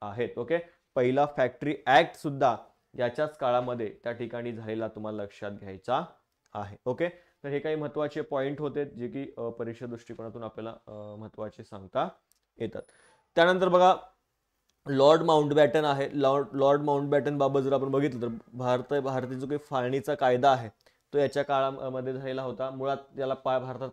आहेत. ओके, पहिला फॅक्टरी ऍक्ट सुद्धा याच्याच काळामध्ये त्या ठिकाणी झालेला तुम्हाला लक्षात घ्यायचा आहे. ओके, तर हे काही महत्वाचे पॉईंट होते जे की परीक्षा दृष्टिकोनातून आपल्याला महत्वाचे सांगता येतात. त्यानंतर बघा लॉर्ड माउंटबॅटन आहे. लॉर्ड माउंटबॅटन बाबत जर आपण बघितलं तर भारतीय जो काही फाळणीचा कायदा आहे तो याच्या काळामध्ये झालेला होता. मुळात याला भारतात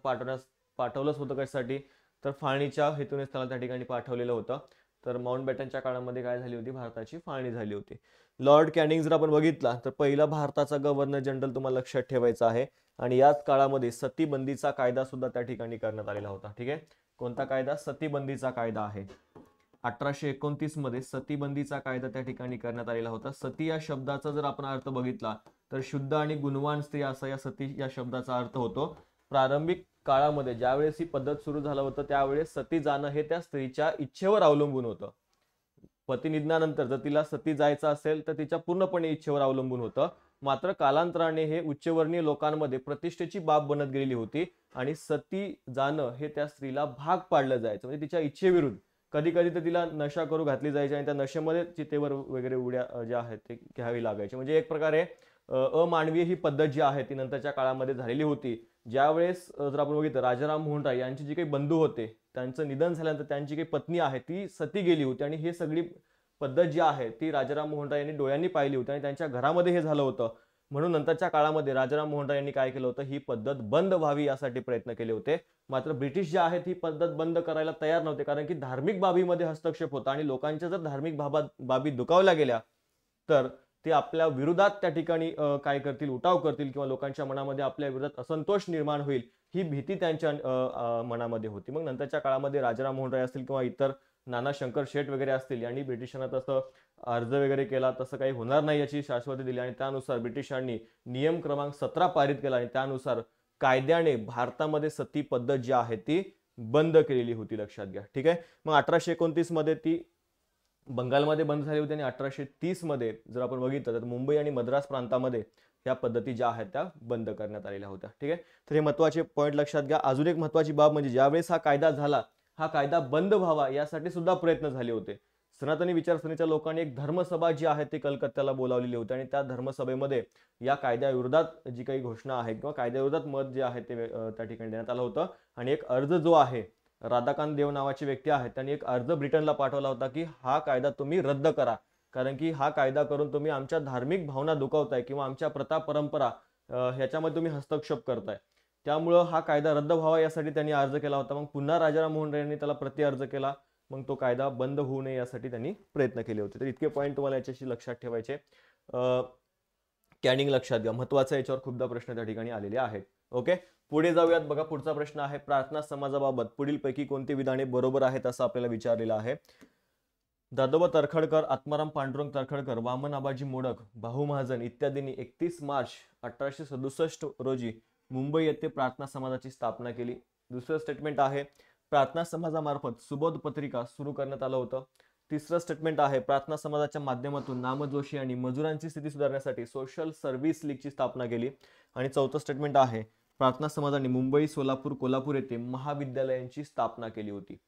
पाठवलंच होतं कशासाठी, तर फाळणीच्या हेतूनेच त्याला त्या ठिकाणी पाठवलेलं होतं. तर माउंटबॅटनच्या काळामध्ये काय झाली होती, भारताची फाळणी झाली होती. लॉर्ड कॅनिंग जर आपण बघितला तर पहिला भारताचा गव्हर्नर जनरल तुम्हाला लक्षात ठेवायचा आहे. आणि याच काळामध्ये सतीबंदीचा कायदा सुद्धा त्या ठिकाणी करण्यात आलेला होता. ठीक आहे, कोणता कायदा, सतीबंदीचा कायदा आहे. 1829 मध्ये सतीबंदीचा कायदा त्या ठिकाणी करण्यात आलेला होता. सती या शब्दाचा जर आपण अर्थ बघितला तर शुद्ध आणि गुणवान स्त्री असा या सती या शब्दाचा अर्थ होतो. प्रारंभिक काळामध्ये ज्यावेळेस ही पद्धत सुरू झालं होतं त्यावेळेस सती जाणं हे त्या स्त्रीच्या इच्छेवर अवलंबून होतं. पती निधनानंतर जर तिला सती जायचं असेल तर तिच्या पूर्णपणे इच्छेवर अवलंबून होतं. मात्र कालांतराने हे उच्चवर्णीय लोकांमध्ये प्रतिष्ठेची बाब बनत गेलेली होती आणि सती जाणं हे त्या स्त्रीला भाग पाडलं जायचं, म्हणजे तिच्या इच्छेविरुद्ध. कधी कधी तर तिला नशा करू घातली जायची आणि त्या नशेमध्ये चितेवर वगैरे उड्या ज्या आहेत ते घ्यावी लागायची. म्हणजे एक प्रकारे अमानवीय ही पद्धत जी आहे ती नंतरच्या काळामध्ये झालेली होती. ज्यावेळेस जर आपण बघितलं राजाराम मोहन राय यांचे जे काही बंधू होते त्यांचं निधन झाल्यानंतर त्यांची काही पत्नी आहे ती सती गेली होती आणि हे सगळी पद्धत जी आहे ती राजाराम मोहन राय यांनी डोळ्यांनी पाहिली होती आणि त्यांच्या घरामध्ये हे झालं होतं. म्हणून नंतरच्या काळामध्ये राजाराम मोहन राय यांनी काय केलं होतं, ही पद्धत बंद व्हावी यासाठी प्रयत्न केले होते. मात्र ब्रिटिश जे आहेत ही पद्धत बंद करायला तयार नव्हते, कारण की धार्मिक बाबीमध्ये हस्तक्षेप होता आणि लोकांच्या जर धार्मिक बाबी दुखावल्या गेल्या तर ते आपल्या विरोधात त्या ठिकाणी काय करतील, उठाव करतील किंवा लोकांच्या मनामध्ये आपल्या विरोधात असंतोष निर्माण होईल ही भीती त्यांच्या मनामध्ये होती. मग नंतरच्या काळामध्ये राजाराम मोहन राय असतील किंवा इतर नाना शंकर शेठ वगैरे असतील यांनी ब्रिटिशांना तसं अर्ज वगैरे केला, तसं काही होणार नाही याची शाश्वती दिली आणि त्यानुसार ब्रिटिशांनी नियम क्रमांक 17 पारित केला आणि त्यानुसार कायद्याने भारतामध्ये सती पद्धत जी आहे ती बंद केलेली होती, लक्षात घ्या. ठीक आहे. मग 1829 मध्ये ती बंगालमध्ये बंद झाली होती आणि 1830 मध्ये जर आपण बघितलं तर मुंबई आणि मद्रास प्रांतामध्ये या पद्धती ज्या आहेत त्या बंद करण्यात आलेल्या होत्या. ठीक आहे. तर हे महत्वाचे पॉईंट लक्षात घ्या. अजून एक महत्वाची बाब म्हणजे ज्यावेळेस हा कायदा झाला, हा कायदा बंद व्हावा यासाठी सुद्धा प्रयत्न झाले होते. सनातनी विचारसरणीच्या लोकांनी एक धर्मसभा जी आहे ती कलकत्त्याला बोलावलेली होती आणि त्या धर्मसभेमध्ये या कायद्याविरोधात जी काही घोषणा आहे किंवा कायद्याविरोधात मत जे आहे ते त्या ठिकाणी देण्यात आलं होतं आणि एक अर्ज जो आहे, राधाकांत देव नावाचे व्यक्ती आहेत त्यांनी एक अर्ज ब्रिटनला पाठवला होता की हा कायदा तुम्ही रद्द करा, कारण की हा कायदा करून तुम्ही आमच्या धार्मिक भावना दुखावताय किंवा आमच्या प्रथा परंपरा ह्याच्यामध्ये तुम्ही हस्तक्षेप करताय. त्यामुळं हा कायदा रद्द व्हावा यासाठी त्यांनी अर्ज केला होता. मग पुन्हा राजाराम मोहन राय यांनी त्याला प्रति अर्ज केला. मग तो कायदा बंद होऊ नये यासाठी त्यांनी प्रयत्न केले होते. तर इतके पॉईंट तुम्हाला याच्याशी लक्षात ठेवायचे. कॅनिंग लक्षात घ्या, महत्वाचा याच्यावर खूपदा प्रश्न त्या ठिकाणी आलेले आहेत. ओके, पुढे जाऊयात. बघा पुढचा प्रश्न आहे, प्रार्थना समाजाबाबत पुढीलपैकी कोणती विधाने बरोबर आहेत असं आपल्याला विचारलेलं आहे. दादोबा तरखडकर, आत्माराम पांडुरंग तरखडकर, वामन आबाजी मोडक, भाऊ महाजन इत्यादींनी 31 मार्च 1867 रोजी मुंबई येथे प्रार्थना समाजाची स्थापना केली. दुसरं स्टेटमेंट आहे, प्रार्थना समाजामार्फत सुबोध पत्रिका सुरू करण्यात आलं होतं. तिसरं स्टेटमेंट आहे, प्रार्थना समाजाच्या माध्यमातून नामजोशी आणि मजुरांची स्थिती सुधारण्यासाठी सोशल सर्व्हिस लीगची स्थापना केली. आणि चौथं स्टेटमेंट आहे, प्रार्थना समाजाने मुंबई, सोलापूर, कोल्हापूर येथे महाविद्यालयांची स्थापना केली होती.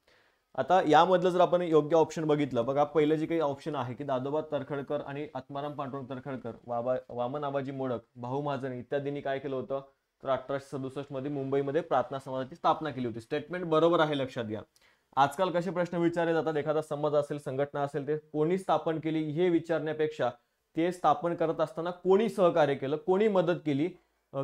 आता यामधलं जर आपण योग्य ऑप्शन बघितलं, बघा पहिलं जे काही ऑप्शन आहे की दादोबा तरखडकर आणि आत्माराम पांडुरंग तरखडकर, वामन आबाजी मोडक, भाऊ महाजन इत्यादींनी काय केलं होतं, तर 1867 मध्ये मुंबईमध्ये प्रार्थना समाजाची स्थापना केली होती. स्टेटमेंट बरोबर आहे, लक्षात घ्या. आजकाल कसे प्रश्न विचारले जातात, एखादा समाज असेल, संघटना असेल, ते कोणी स्थापन केली हे विचारण्यापेक्षा ते स्थापन करत असताना कोणी सहकार्य केलं, कोणी मदत केली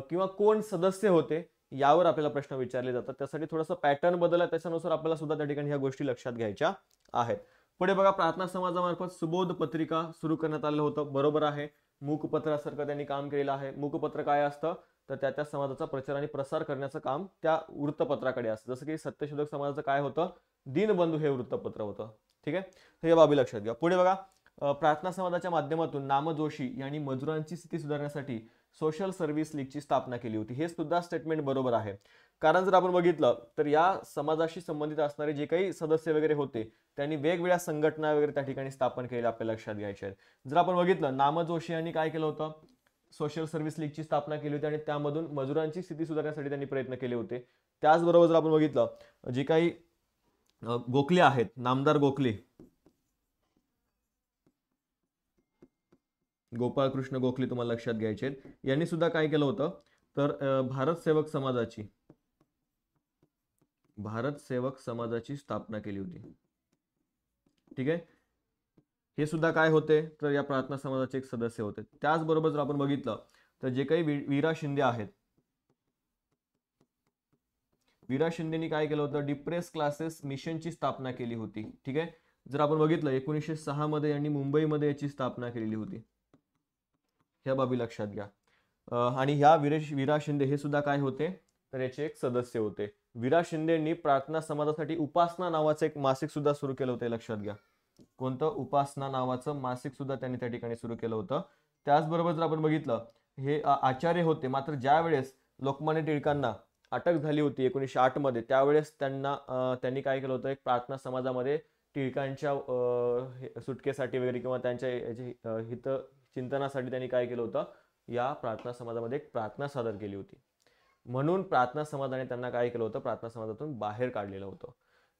किंवा कोण सदस्य होते यावर आपल्याला प्रश्न विचारले जातात. त्यासाठी थोडासा पॅटर्न बदलला, त्याच्यानुसार आपल्याला सुद्धा त्या ठिकाणी ह्या गोष्टी लक्षात घ्यायच्या आहेत. पुढे बघा, प्रार्थना समाजामार्फत सुबोध पत्रिका सुरू करण्यात आलं होतं, बरोबर आहे. मूकपत्रासारखं त्यांनी काम केलेलं आहे. मूकपत्र काय असतं, तर त्या समाजाचा प्रचार आणि प्रसार करण्याचं काम त्या वृत्तपत्राकडे असतं. जसं की सत्यशोधक समाजाचं काय होतं, दीनबंधू हे वृत्तपत्र होतं. ठीक आहे, हे बाबी लक्षात घ्या. पुढे बघा, प्रार्थना समाजाच्या माध्यमातून नामजोशी यांनी मजुरांची स्थिती सुधारण्यासाठी सोशल सर्व्हिस लीगची स्थापना केली होती. हे सुद्धा स्टेटमेंट बरोबर आहे. कारण जर आपण बघितलं तर या समाजाशी संबंधित असणारे जे काही सदस्य वगैरे होते त्यांनी वेगवेगळ्या संघटना वगैरे त्या ठिकाणी स्थापन केल्या, आपल्याला लक्षात घ्यायचे आहेत. जर आपण बघितलं, नामजोशी यांनी काय केलं होतं, सोशल सर्व्हिस लीगची स्थापना केली होती आणि त्यामधून मजुरांची स्थिती सुधारण्यासाठी त्यांनी प्रयत्न केले होते. त्याचबरोबर जर आपण बघितलं, जे काही गोखले आहेत, नामदार गोखले, गोपाळकृष्ण गोखले तुम्हाला लक्षात घ्यायचे, यांनी सुद्धा काय केलं होतं, तर भारत सेवक समाजाची स्थापना केली होती. ठीक आहे, हे सुद्धा काय होते, तर या प्रार्थना समाजाचे एक सदस्य होते. त्याचबरोबर जर आपण बघितलं तर जे काही वीरा शिंदे आहेत, वीरा शिंदेनी काय केलं होतं, डिप्रेस क्लासेस मिशनची स्थापना केली होती. ठीक आहे, जर आपण बघितलं 1906 मध्ये यांनी मुंबईमध्ये याची स्थापना केलेली होती. ह्या बाबी लक्षात घ्या. आणि ह्या वीरा शिंदे हे सुद्धा काय होते, तर याचे एक सदस्य होते. वीरा शिंदेंनी प्रार्थना समाजासाठी उपासना नावाचं एक मासिक सुद्धा सुरू केलं होतं, लक्षात घ्या. कोणतं, उपासना नावाचं मासिक सुद्धा त्यांनी त्या ठिकाणी सुरू केलं होतं. त्याचबरोबर जर आपण बघितलं, हे आचार्य होते. मात्र ज्या वेळेस लोकमान्य टिळकांना अटक झाली होती 1908 मध्ये, त्यावेळेस त्यांनी काय केलं होतं, एक प्रार्थना समाजामध्ये टिळकांच्या सुटकेसाठी वगैरे किंवा त्यांच्या हित चिंतनासाठी त्यांनी काय केलं होतं, या प्रार्थना समाजामध्ये एक प्रार्थना सादर केली होती. म्हणून प्रार्थना समाजाने त्यांना काय केलं होतं, प्रार्थना समाजातून बाहेर काढलेलं होतं.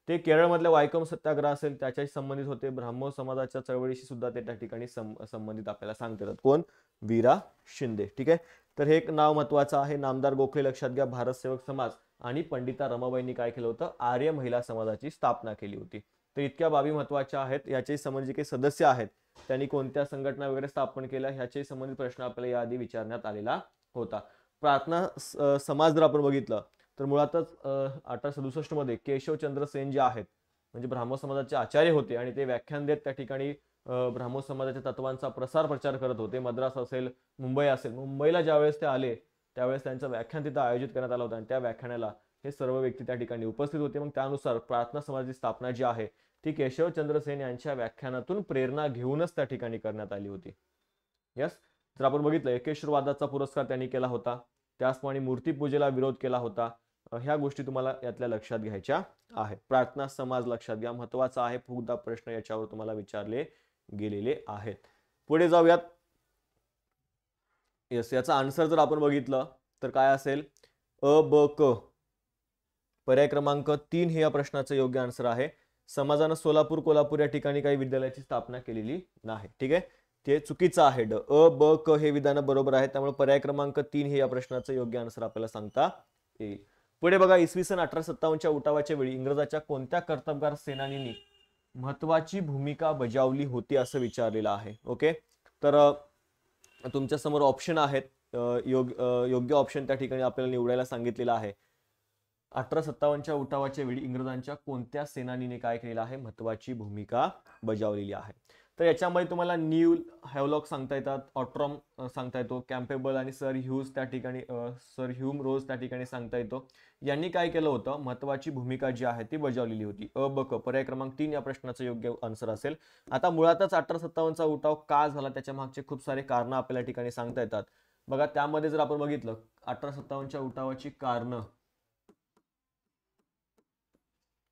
ते केरळमधल्या वायकम सत्याग्रह असेल त्याच्याशी संबंधित होते. ब्राह्मो समाजाच्या चळवळीशी सुद्धा ते त्या ठिकाणी संबंधित आपल्याला सांगता येतात. कोण? वीरा शिंदे. ठीक आहे. तर हे एक नाव महत्वाचं आहे. नामदार गोखले लक्षात घ्या. भारत सेवक समाज आणि पंडिता रमाबाईंनी काय केलं होतं, आर्य महिला समाजाची स्थापना केली होती. तर इतक्या बाबी महत्वाच्या आहेत. याच्याही संबंधित काही सदस्य आहेत त्यांनी कोणत्या संघटना वगैरे स्थापन केल्या ह्याच्याही संबंधित प्रश्न आपल्याला याआधी विचारण्यात आलेला होता. प्रार्थना समाज जर आपण बघितलं तर मुळातच 1867 मध्ये केशवचंद्र सेन जे आहेत म्हणजे ब्राह्मो समाजाचे आचार्य होते आणि ते व्याख्यान देत त्या ठिकाणी ब्राह्मो समाजाच्या तत्वांचा प्रचार करत होते. मद्रास असेल, मुंबई असेल. मुंबईला ज्यावेळेस ते आले त्यावेळेस त्यांचं व्याख्यान तिथं आयोजित करण्यात आलं होतं आणि त्या व्याख्यानाला हे सर्व व्यक्ती त्या ठिकाणी उपस्थित होते. मग त्यानुसार प्रार्थना समाजाची स्थापना जी आहे ती केशवचंद्र सेन यांच्या व्याख्यानातून प्रेरणा घेऊनच त्या ठिकाणी करण्यात आली होती. यस. जर आपण बघितलं एकेश्वरवादाचा पुरस्कार त्यांनी केला होता. त्याचप्रमाणे मूर्तीपूजेला विरोध केला होता. ह्या गोष्टी तुम्हाला यातल्या लक्षात घ्यायच्या आहेत. प्रार्थना समाज लक्षात घ्या, महत्वाचा आहे. खूपदा प्रश्न याच्यावर तुम्हाला विचारले गेलेले आहेत. पुढे जाऊयात. यस, याचा आन्सर जर आपण बघितलं तर काय असेल, अ ब क. पर्याय क्रमांक 3 हे या प्रश्नाचं योग्य आन्सर आहे. समाजानं सोलापूर, कोल्हापूर या ठिकाणी काही विद्यालयाची स्थापना केलेली नाही. ठीक आहे, ते चुकीचं आहे. ड अ ब क हे विधान बरोबर आहे. त्यामुळे पर्याय क्रमांक 3 हे या प्रश्नाचं योग्य आन्सर आपल्याला सांगता येईल. पुढे बघा, इसवी सन 1857च्या उठावाच्या वेळी इंग्रजाच्या कोणत्या कर्तबगार सेनानींनी महत्वाची भूमिका बजावली होती असं विचारलेलं आहे. ओके, तर तुमच्या समोर ऑप्शन आहेत. योग्य ऑप्शन त्या ठिकाणी आपल्याला निवडायला सांगितलेलं आहे. 1857च्या उठावाच्या वेळी इंग्रजांच्या कोणत्या सेनानीने काय केलेलं आहे, महत्वाची भूमिका बजावलेली आहे. तर याच्यामध्ये तुम्हाला न्यूल हॅवलॉक सांगता येतात, ऑट्रॉम सांगता येतो, कॅम्पेबल आणि सर ह्यूम रोज त्या ठिकाणी सांगता येतो. यांनी काय केलं होतं, महत्वाची भूमिका जी आहे ती बजावलेली होती. अ ब क. पर्याय क्रमांक 3 या प्रश्नाचं योग्य आन्सर असेल. आता मुळातच 1857चा उठाव का झाला त्याच्या मागचे खूप सारे कारण आपल्याला ठिकाणी सांगता येतात. बघा, त्यामध्ये जर आपण बघितलं 1857च्या उठावाची कारण,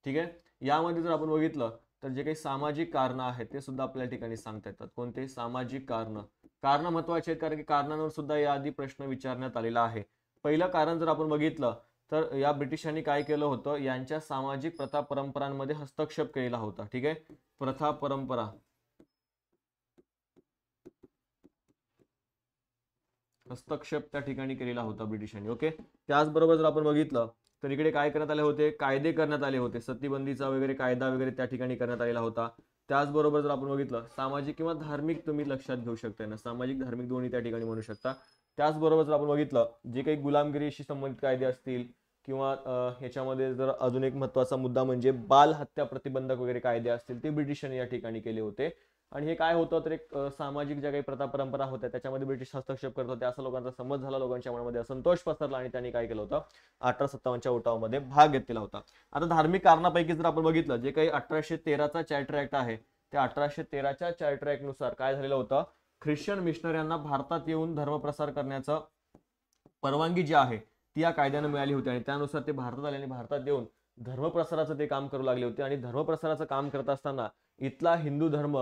ठीक आहे, यामध्ये जर आपण बघितलं तर जे काही सामाजिक कारण आहेत ते सुद्धा आपल्या ठिकाणी सांगता येतात. कोणते? सामाजिक कारण महत्वाचे आहेत, कारण की कारणांवर सुद्धा याआधी प्रश्न विचारण्यात आलेला आहे. पहिलं कारण जर आपण बघितलं तर या ब्रिटिशांनी काय केलं होतं, यांच्या सामाजिक प्रथा परंपरांमध्ये हस्तक्षेप केलेला होता. ठीक आहे, प्रथा परंपरा हस्तक्षेप त्या ठिकाणी केलेला होता ब्रिटिशांनी. ओके, त्याचबरोबर जर आपण बघितलं तर इकडे काय करण्यात आले होते, कायदे करण्यात आले होते. सतीबंदीचा वगैरे कायदा वगैरे त्या ठिकाणी करण्यात आलेला होता. त्याचबरोबर जर आपण बघितलं सामाजिक किंवा धार्मिक तुम्ही लक्षात घेऊ शकता ना, सामाजिक धार्मिक दोन्ही त्या ठिकाणी म्हणू शकता. त्याचबरोबर जर आपण बघितलं जे काही गुलामगिरीशी संबंधित कायदे असतील किंवा ह्याच्यामध्ये जर अजून एक महत्वाचा मुद्दा म्हणजे बाल हत्या प्रतिबंधक वगैरे कायदे असतील ते ब्रिटिशांनी या ठिकाणी केले होते. आणि हे काय होतं तर एक सामाजिक ज्या काही प्रथा परंपरा होत्या त्याच्यामध्ये ब्रिटिश हस्तक्षेप करत होते असा लोकांचा समज झाला. लोकांच्या मनामध्ये असंतोष पसरला आणि त्यांनी काय केलं होतं, 1857च्या उठावामध्ये भाग घेतलेला होता. आता धार्मिक कारणापैकी जर आपण बघितलं जे काही 1813चा चार्टर ऍक्ट आहे त्या 1813च्या चार्टर ऍक्ट नुसार काय झालेलं होतं, ख्रिश्चन मिशनऱ्यांना भारतात येऊन धर्मप्रसार करण्याचं परवानगी जी आहे ती या कायद्याने मिळाली होती आणि त्यानुसार ते भारतात आले आणि भारतात येऊन धर्मप्रसाराचं ते काम करू लागले होते. आणि धर्मप्रसाराचं काम करत असताना इथला हिंदू धर्म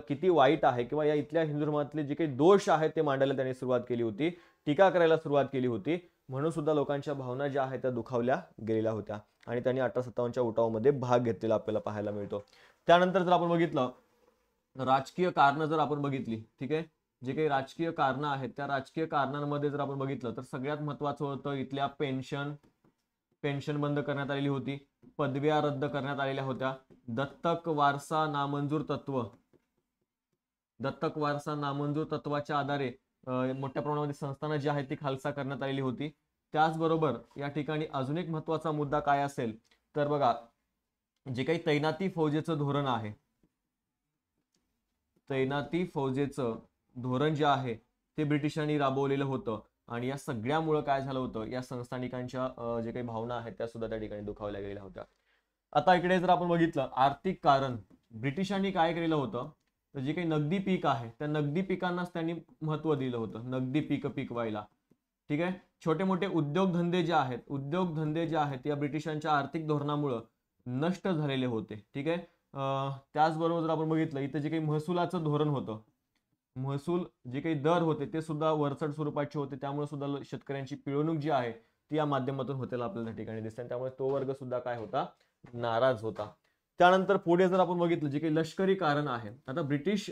किती वाईट आहे किंवा या इथल्या हिंदू धर्मातले जे काही दोष आहेत ते मांडायला त्यांनी सुरुवात केली होती, टीका करायला सुरुवात केली होती. म्हणून सुद्धा लोकांच्या भावना ज्या आहेत त्या दुखावल्या गेलेल्या होत्या आणि त्यांनी 1857च्या उठावामध्ये भाग घेतलेला आपल्याला पाहायला मिळतो. त्यानंतर जर आपण बघितलं राजकीय कारण जर आपण बघितली, ठीक आहे, जे काही राजकीय कारण आहेत त्या राजकीय कारणांमध्ये जर आपण बघितलं तर सगळ्यात महत्वाचं होतं इथल्या पेन्शन बंद करण्यात आलेली होती, पदव्या रद्द करण्यात आलेल्या होत्या, दत्तक वारसा नामंजूर तत्वाच्या आधारे मोठ्या प्रमाणामध्ये संस्थानं जी आहेत ती खालसा करण्यात आलेली होती. त्याचबरोबर या ठिकाणी अजून एक महत्वाचा मुद्दा काय असेल तर बघा, जे काही तैनाती फौजेचं धोरण आहे, तैनाती फौजेचं धोरण जे आहे ते ब्रिटिशांनी राबवलेलं होतं आणि या सगळ्यामुळे काय झालं होतं, या संस्थानिकांच्या जे काही भावना आहेत त्या सुद्धा त्या ठिकाणी दुखावल्या गेलेल्या होत्या. आता इकडे जर आपण बघितलं आर्थिक कारण, ब्रिटिशांनी काय केलेलं होतं तर जे काही नगदी पीक आहे त्या नगदी पिकांनाच त्यांनी महत्व दिलं होतं, नगदी पीक पिकवायला. ठीक आहे, छोटे मोठे उद्योगधंदे जे आहेत या ब्रिटिशांच्या आर्थिक धोरणामुळे नष्ट झालेले होते. ठीक आहे, त्याचबरोबर जर आपण बघितलं इथं जे काही महसुलाचं धोरण होतं, महसूल जे काही दर होते ते सुद्धा वरचढ स्वरूपाचे होते, त्यामुळे सुद्धा शेतकऱ्यांची पिळवणूक जी आहे ती या माध्यमातून होतेला आपल्याला त्या ठिकाणी दिसते, त्यामुळे तो वर्ग सुद्धा काय होता, नाराज होता. त्यानंतर पुढे जर आपण बघितलं जे काही लष्करी कारण आहे, आता ब्रिटिश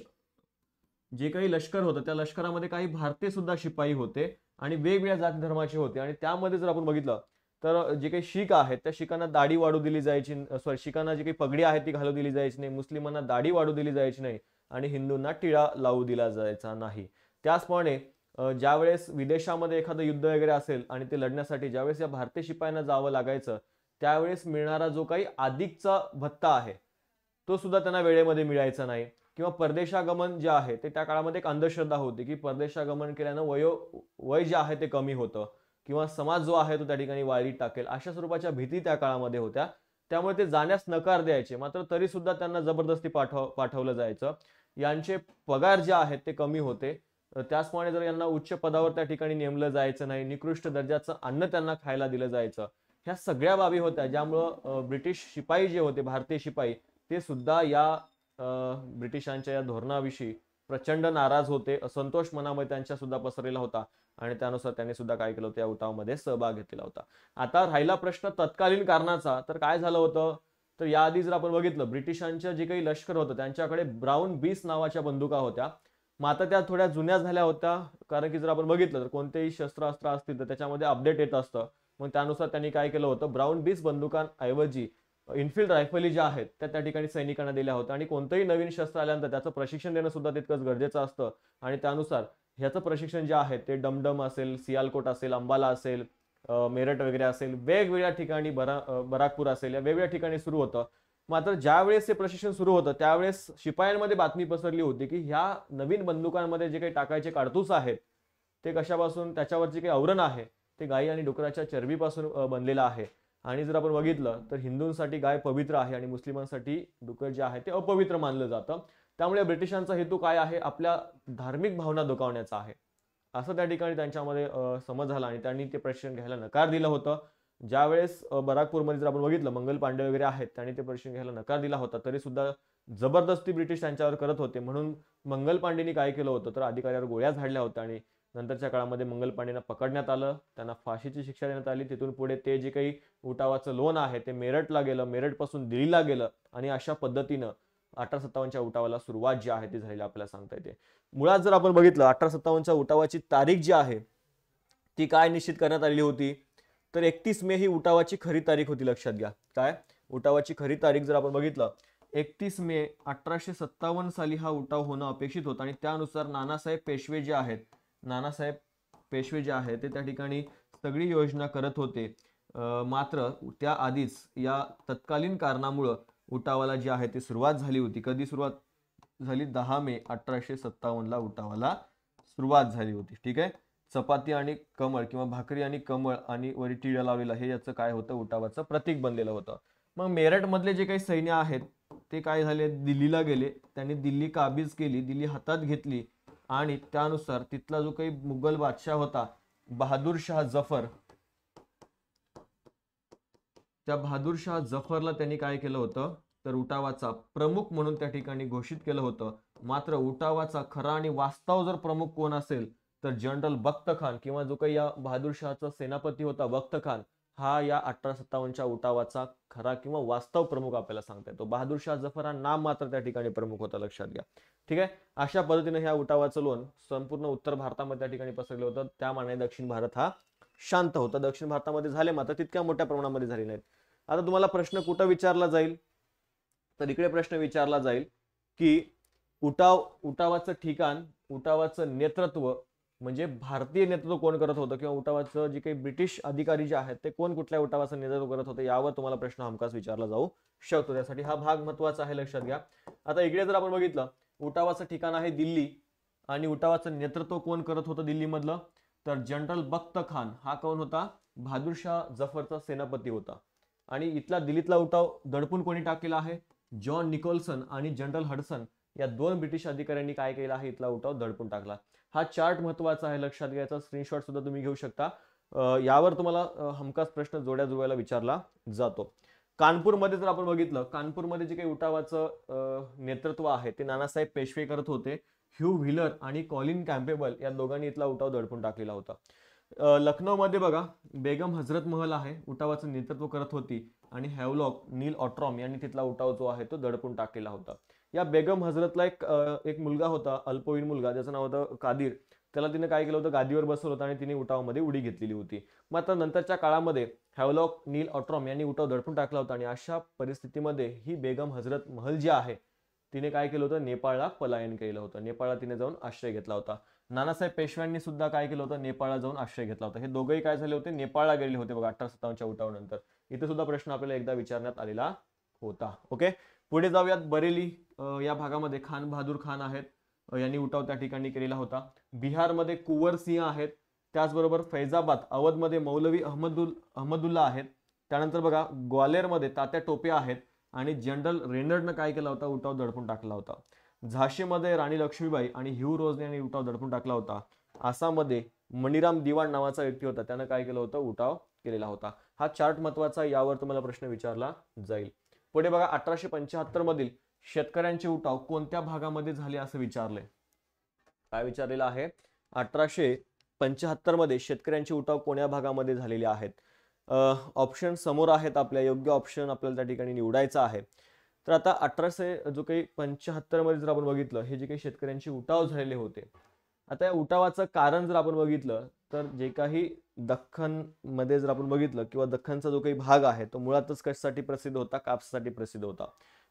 जे काही लष्कर होतं त्या लष्करामध्ये काही भारतीय सुद्धा शिपाई होते आणि वेगवेगळ्या जाती धर्माचे होते, आणि त्यामध्ये जर आपण बघितलं तर जे काही शीख आहेत त्या शिखांना दाढी वाढू दिली जायची, सॉरी शिखांना जी काही पगडी आहे ती घालू दिली जायची नाही, मुस्लिमांना दाढी वाढू दिली जायची नाही आणि हिंदूंना टिळा लावू दिला जायचा नाही. त्याचप्रमाणे ज्यावेळेस विदेशामध्ये एखादं युद्ध वगैरे असेल आणि ते लढण्यासाठी ज्यावेळेस या भारतीय शिपायांना जावं लागायचं, त्यावेळेस मिळणारा जो काही अधिकचा भत्ता आहे तो सुद्धा त्यांना वेळेमध्ये मिळायचा नाही. किंवा परदेशागमन जे आहे ते त्या काळामध्ये एक अंधश्रद्धा होती की परदेशागमन केल्यानं वय जे आहे ते कमी होतं किंवा समाज जो आहे तो त्या ठिकाणी वाळीत टाकेल, अशा स्वरूपाच्या भीती त्या काळामध्ये होत्या. त्यामुळे ते जाण्यास नकार द्यायचे, मात्र तरी सुद्धा त्यांना जबरदस्ती पाठवलं जायचं. यांचे पगार जे आहेत ते कमी होते. त्याचप्रमाणे जर यांना उच्च पदावर त्या ठिकाणी नेमलं जायचं नाही, निकृष्ट दर्जाचं अन्न त्यांना खायला दिलं जायचं. ह्या सगळ्या बाबी होत्या ज्यामुळं ब्रिटिश शिपाई जे होते, भारतीय शिपाई, ते सुद्धा या ब्रिटिशांच्या या धोरणाविषयी प्रचंड नाराज होते. असंतोष मनामध्ये त्यांच्या सुद्धा पसरलेला होता आणि त्यानुसार त्यांनी सुद्धा काय केलं होतं, या उठावामध्ये सहभाग घेतलेला होता. आता राहिला प्रश्न तत्कालीन कारणाचा, तर काय झालं होतं, तर याआधी जर आपण बघितलं ब्रिटिशांचं जे काही लष्कर होतं त्यांच्याकडे ब्राऊन बीस नावाच्या बंदुका होत्या, मात्र त्या थोड्या जुन्या झाल्या होत्या, कारण की जर आपण बघितलं तर कोणतेही शस्त्रास्त्र असतील तर त्याच्यामध्ये अपडेट येत असतं. मग त्यानुसार त्यांनी काय केलं होतं, ब्राऊन बीस बंदुकांऐवजी इनफिल्ड रायफली ज्या आहेत त्या ठिकाणी सैनिकांना दिल्या होत्या. आणि कोणतंही नवीन शस्त्र आल्यानंतर त्याचं प्रशिक्षण देणं सुद्धा तितकंच गरजेचं असतं, आणि त्यानुसार ह्याचं प्रशिक्षण जे आहे ते डमडम असेल, सियालकोट असेल, अंबाला असेल, मेरठ वगैरे असेल, वेगवेगळ्या ठिकाणी बराकपूर असेल, या वेगवेगळ्या ठिकाणी सुरू होतं. मात्र ज्यावेळेस हे प्रशिक्षण सुरू होतं त्यावेळेस शिपायांमध्ये बातमी पसरली होती की ह्या नवीन बंदुकांमध्ये जे काही टाकायचे काडतूस आहेत ते कशापासून, त्याच्यावरचे काही आवरण आहे ते गायी आणि डुकराच्या चरबीपासून बनलेलं आहे. आणि जर आपण बघितलं तर हिंदूंसाठी गाय पवित्र आहे आणि मुस्लिमांसाठी डुकर जे आहे ते अपवित्र मानलं जातं. त्यामुळे ब्रिटिशांचा हेतू काय आहे, आपल्या धार्मिक भावना दुखावण्याचा आहे, असं त्या ठिकाणी त्यांच्यामध्ये समज झाला आणि त्यांनी ते प्रशिक्षण घ्यायला नकार दिलं होतं. ज्यावेळेस बराकपूरमध्ये जर आपण बघितलं मंगल पांडे वगैरे आहेत त्यांनी ते प्रशिक्षण घ्यायला नकार दिला होता, तरी सुद्धा जबरदस्ती ब्रिटिश त्यांच्यावर करत होते. म्हणून मंगल पांडेनी काय केलं होतं, तर अधिकाऱ्यावर गोळ्या झाडल्या होत्या आणि नंतरच्या काळामध्ये मंगल पांडेंना पकडण्यात आलं, त्यांना फाशीची शिक्षा देण्यात आली. तिथून पुढे ते जे काही उठावाचं लोण आहे ते मेरठला गेलं, मेरठपासून दिल्लीला गेलं आणि अशा पद्धतीनं 1857च्या उठावाला सुरुवात जी आहे ती झालेली आपल्याला सांगता येते. मुळात जर आपण बघितलं 1857च्या उठावाची तारीख जी आहे ती काय निश्चित करण्यात आलेली होती, तर 31 मे ही उठावाची खरी तारीख होती. लक्षात घ्या, काय उठावाची खरी तारीख जर आपण बघितलं 31 मे 1857 साली हा उठाव होणं अपेक्षित होतं. आणि त्यानुसार नानासाहेब पेशवे जे आहेत, नानासाहेब पेशवे जे आहेत ते त्या ठिकाणी सगळी योजना करत होते. मात्र त्याआधीच या तत्कालीन कारणामुळं उठावाला जी आहे ती सुरुवात झाली होती. कधी सुरुवात झाली, 10 मे 1857ला उठावाला सुरुवात झाली होती. ठीक आहे, चपाती आणि कमळ किंवा भाकरी आणि कमळ आणि वरी टिळा लावलेला हे याचं काय होतं, उठावाचं प्रतीक बनलेलं होतं. मग मेरठ मधले जे काही सैन्य आहेत ते काय झाले, दिल्लीला गेले. त्यांनी दिल्ली काबीज केली, दिल्ली हातात घेतली आणि त्यानुसार तिथला जो काही मुघल बादशाह होता बहादूर शाह जफर, त्या बहादूर शाह जफरला त्यांनी काय केलं होतं, तर उठावाचा प्रमुख म्हणून त्या ठिकाणी घोषित केलं होतं. मात्र उठावाचा खरा आणि वास्तव जर प्रमुख कोण असेल तर जनरल बख्त खान किंवा जो काही या बहादूर शाहचा सेनापती होता बख्त खान, हा या 1857च्या उठावाचा खरा किंवा वास्तव प्रमुख आपल्याला सांगता येतो. बहादूर शाह जफर हा नाम मात्र त्या ठिकाणी प्रमुख होता, लक्षात घ्या. ठीक आहे, अशा पद्धतीने ह्या उठावाचं लोण संपूर्ण उत्तर भारतामध्ये त्या ठिकाणी पसरलं होतं. त्या मानाने दक्षिण भारत हा शांत होता. दक्षिण भारतामध्ये झाले मात्र तितक्या मोठ्या प्रमाणामध्ये झाले नाहीत. आता तुम्हाला प्रश्न कुठं विचारला जाईल, तर इकडे प्रश्न विचारला जाईल की उठावाचं ठिकाण, उठावाचं नेतृत्व म्हणजे भारतीय नेतृत्व कोण करत होतं किंवा उठावाचं जे काही ब्रिटिश अधिकारी जे आहेत ते कोण कुठल्या उठावाचं नेतृत्व करत होते, यावर तुम्हाला प्रश्न हमखास विचारला जाऊ शकतो. त्यासाठी हा भाग महत्वाचा आहे, लक्षात घ्या. आता इकडे जर आपण बघितलं उठावाचं ठिकाण आहे दिल्ली आणि उठावाचं नेतृत्व कोण करत होतं दिल्लीमधलं, तर जनरल बख्त खान हा कोण होता, बहादूर शाह जफरचा सेनापती होता. आणि इथला दिल्लीतला उठाव दडपून कोणी टाकलेला आहे, जॉन निकोल्सन आणि जनरल हडसन या दोन ब्रिटिश अधिकाऱ्यांनी काय केलं आहे, इथला उठाव दडपून टाकला. हा चार्ट महत्वाचा आहे, लक्षात घ्यायचा. स्क्रीनशॉट सुद्धा तुम्ही घेऊ शकता. यावर तुम्हाला हमखास प्रश्न जोड्या जुळवायला विचारला जातो. कानपूरमध्ये जर आपण बघितलं, कानपूरमध्ये जे काही उठावाचं नेतृत्व आहे ते नानासाहेब पेशवे करत होते. ह्यू व्हीलर आणि कॉलिन कॅम्पेबल या दोघांनी इथला उठाव दडपून टाकलेला होता. लखनौमध्ये बघा बेगम हजरत महल आहे, उठावाचं नेतृत्व करत होती आणि हॅवलॉक नील ऑट्रॉम यांनी तिथला उठाव जो आहे तो दडपून टाकलेला होता. या बेगम हजरतला एक मुलगा होता, अल्पवयीन मुलगा, ज्याचं नाव होतं कादिर. त्याला तिने काय केलं होतं, गादीवर बसवलं होतं आणि तिने उठावामध्ये उडी घेतलेली होती. मात्र नंतरच्या काळामध्ये हॅवलॉक नील ऑट्रॉम यांनी उठाव दडपून टाकला होता आणि अशा परिस्थितीमध्ये ही बेगम हजरत महल जी आहे तिने काय केलं होतं, नेपाळला पलायन केलं होतं. नेपाळला तिने जाऊन आश्रय घेतला होता. नानासाहेब पेशव्यांनी सुद्धा काय केलं होतं, नेपाळला जाऊन आश्रय घेतला होता. हे दोघंही काय झाले होते, नेपाळला गेले होते बघा 1857च्या उठावानंतर. इथे सुद्धा प्रश्न आपल्याला एकदा विचारण्यात आलेला होता. ओके, पुढे जाऊयात. बरेली या भागामध्ये खान बहादूर खान आहेत, यांनी उठाव त्या ठिकाणी केलेला होता. बिहारमध्ये कुंवर सिंह आहेत. त्याचबरोबर फैजाबाद अवधमध्ये मौलवी अहमदुल्ला आहेत. त्यानंतर बघा ग्वालेरमध्ये तात्या टोपे आहेत आणि जनरल रेनर्डनं काय केला होता, उठाव दडपून टाकला होता. झाशीमध्ये राणी लक्ष्मीबाई आणि ह्यू रोजने यांनी उठाव दडपून टाकला होता. आसाममध्ये मणिराम दिवाण नावाचा व्यक्ती होता, त्यानं काय केलं होतं, उठाव केलेला होता. हा चार्ट महत्वाचा, यावर तुम्हाला प्रश्न विचारला जाईल. पुढे बघा 1875 मधील शेतकऱ्यांचे उठाव कोणत्या भागामध्ये झाले असं विचारलंय. काय विचारलेलं आहे, 1875 मध्ये शेतकऱ्यांचे उठाव कोण्या भागामध्ये झालेले आहेत. ऑप्शन समोर आहेत आपल्या, योग्य ऑप्शन आपल्याला त्या ठिकाणी निवडायचा आहे. तर आता 1875 मध्ये जर आपण बघितलं, हे जे काही शेतकऱ्यांचे उठाव झालेले होते, आता या उठावाचं कारण जर आपण बघितलं तर जे काही दख्खन मध्ये जर आपण बघितलं किंवा दख्खनचा जो काही भाग आहे तो मुळातच कशासाठी प्रसिद्ध होता, कापसासाठी प्रसिद्ध होता.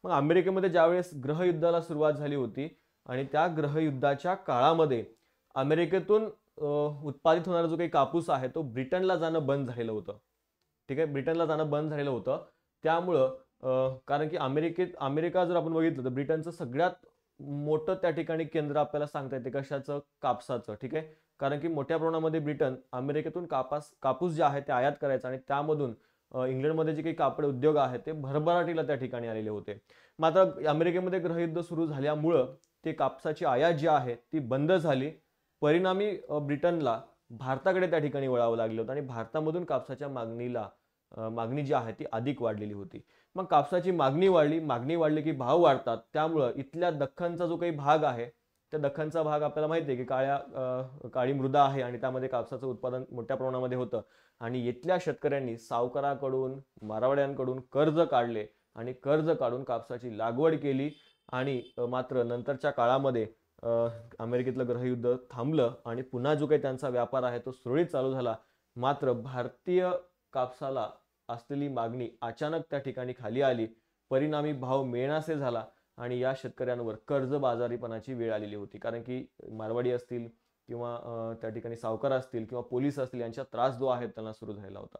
मग अमेरिकेमध्ये ज्यावेळेस गृहयुद्धाला सुरुवात झाली होती आणि त्या गृहयुद्धाच्या काळामध्ये अमेरिकेतून उत्पादित होणारा जो काही कापूस आहे तो ब्रिटनला जाणं बंद झालेलं होतं. ठीक आहे, ब्रिटनला जाणं बंद झालेलं होतं. त्यामुळं कारण की अमेरिका जर आपण बघितलं तर ब्रिटनचं सगळ्यात मोठं त्या ठिकाणी केंद्र आपल्याला सांगता येते कशाचं, कापसाचं. ठीक आहे, कारण की मोठ्या प्रमाणामध्ये ब्रिटन अमेरिकेतून कापूस जे आहे ते आयात करायचं आणि त्यामधून इंग्लंडमध्ये जे काही कापड उद्योग आहे ते भरभराटीला त्या ठिकाणी आलेले होते. मात्र अमेरिकेमध्ये गृहयुद्ध सुरू झाल्यामुळं ते कापसाची आयात जी आहे ती बंद झाली. परिणामी ब्रिटनला भारताकडे त्या ठिकाणी वळावं लागलं होतं आणि भारतामधून कापसाच्या मागणी जी आहे ती अधिक वाढलेली होती. मग कापसाची मागणी वाढली की भाव वाढतात. त्यामुळं इथल्या दख्खनचा जो काही भाग आहे, त्या दख्खनचा भाग आपल्याला माहिती आहे की काळी मृदा आहे आणि त्यामध्ये कापसाचं उत्पादन मोठ्या प्रमाणामध्ये होतं. आणि इथल्या शेतकऱ्यांनी सावकाराकडून, मारवाड्यांकडून कर्ज काढले आणि कर्ज काढून कापसाची लागवड केली. आणि मात्र नंतरच्या काळामध्ये अमेरिकेतलं गृहयुद्ध थांबलं आणि पुन्हा जो काही त्यांचा व्यापार आहे तो सुरळीत चालू झाला. मात्र भारतीय कापसाला असलेली मागणी अचानक त्या ठिकाणी खाली आली. परिणामी भाव मिळेनासे झाला आणि या शेतकऱ्यांवर कर्जबाजारीपणाची वेळ आलेली होती. कारण की मारवाडी असतील किंवा त्या ठिकाणी सावकार असतील किंवा पोलीस असतील यांचा त्रास जो आहे त्यांना सुरू झालेला होता.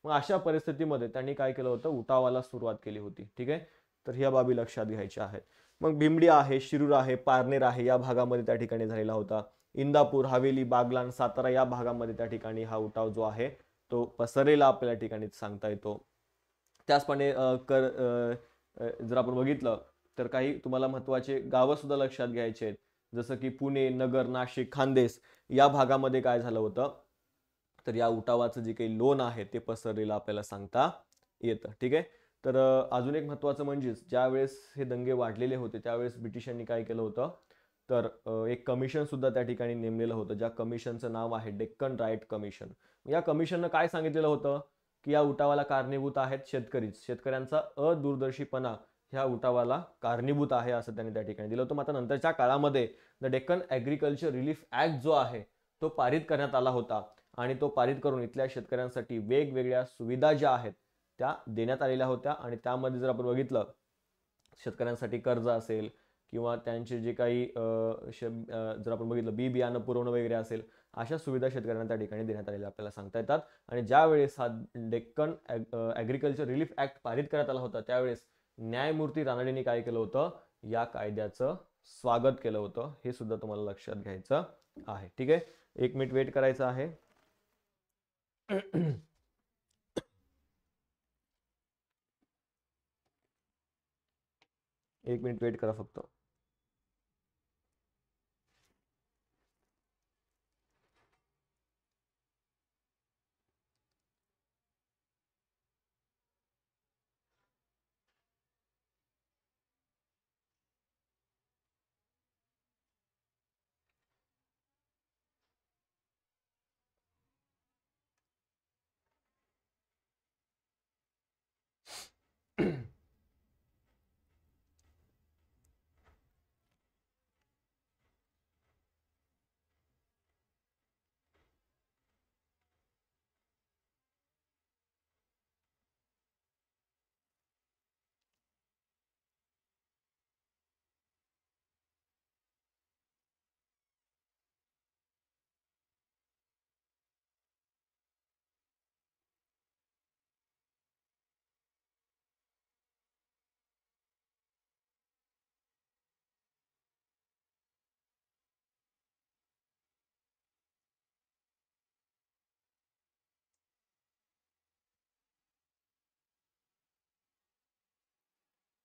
मग अशा परिस्थितीमध्ये त्यांनी काय केलं होतं, उठावाला सुरुवात केली होती. ठीक आहे, तर ह्या बाबी लक्षात घ्यायच्या आहेत. मग भिमडी आहे, शिरूर आहे, पारनेर आहे, या भागामध्ये त्या ठिकाणी झालेला होता. इंदापूर, हवेली, बागलाण, सातारा या भागामध्ये त्या ठिकाणी हा उठाव जो आहे तो पसरलेला आपल्याला ठिकाणी सांगता येतो. त्याचप्रमाणे जर आपण बघितलं तर काही तुम्हाला महत्वाचे गावं सुद्धा लक्षात घ्यायचे आहेत. जसं की पुणे, नगर, नाशिक, खानदेश या भागामध्ये काय झालं होतं, तर या उठावाचं जे काही लोन आहे ते पसरलेलं आपल्याला सांगता येतं. ठीक आहे, तर अजून एक महत्वाचं म्हणजेच ज्यावेळेस हे दंगे वाढलेले होते त्यावेळेस ब्रिटिशांनी काय केलं होतं, तर एक कमिशन सुद्धा त्या ठिकाणी नेमलेलं होतं, ज्या कमिशनचं नाव आहे डेक्कन राईट कमिशन. या कमिशननं काय सांगितलेलं होतं की या उठावाला कारणीभूत आहेत शेतकऱ्यांचा अदूरदर्शीपणा ह्या उठावाला कारणीभूत आहे असं त्यांनी त्या ठिकाणी दिलं होतं. मात्र नंतरच्या काळामध्ये the Deccan agriculture relief act जो आहे तो पारित करण्यात आला होता आणि तो पारित करून इथल्या शेतकऱ्यांसाठी वेगवेगळ्या सुविधा ज्या आहेत त्या देण्यात आलेल्या होत्या. आणि त्यामध्ये जर आपण बघितलं शेतकऱ्यांसाठी कर्ज असेल किंवा त्यांचे जे काही जर आपण बघितलं बियाणं पुरवणं वगैरे असेल, अशा सुविधा शेतकऱ्यांना त्या ठिकाणी देण्यात आलेल्या आपल्याला सांगता येतात. आणि ज्यावेळेस हा डेक्कन ॲग्रिकल्चर रिलीफ ऍक्ट पारित करण्यात आला होता त्यावेळेस न्यायमूर्ती रानडेंनी काय केलं होतं, या कायद्याचं स्वागत केलं होतं. हे सुद्धा तुम्हाला लक्षात घ्यायचं आहे. ठीक आहे, 1 मिनिट वेट करायचं आहे. एक मिनिट वेट करा फक्त.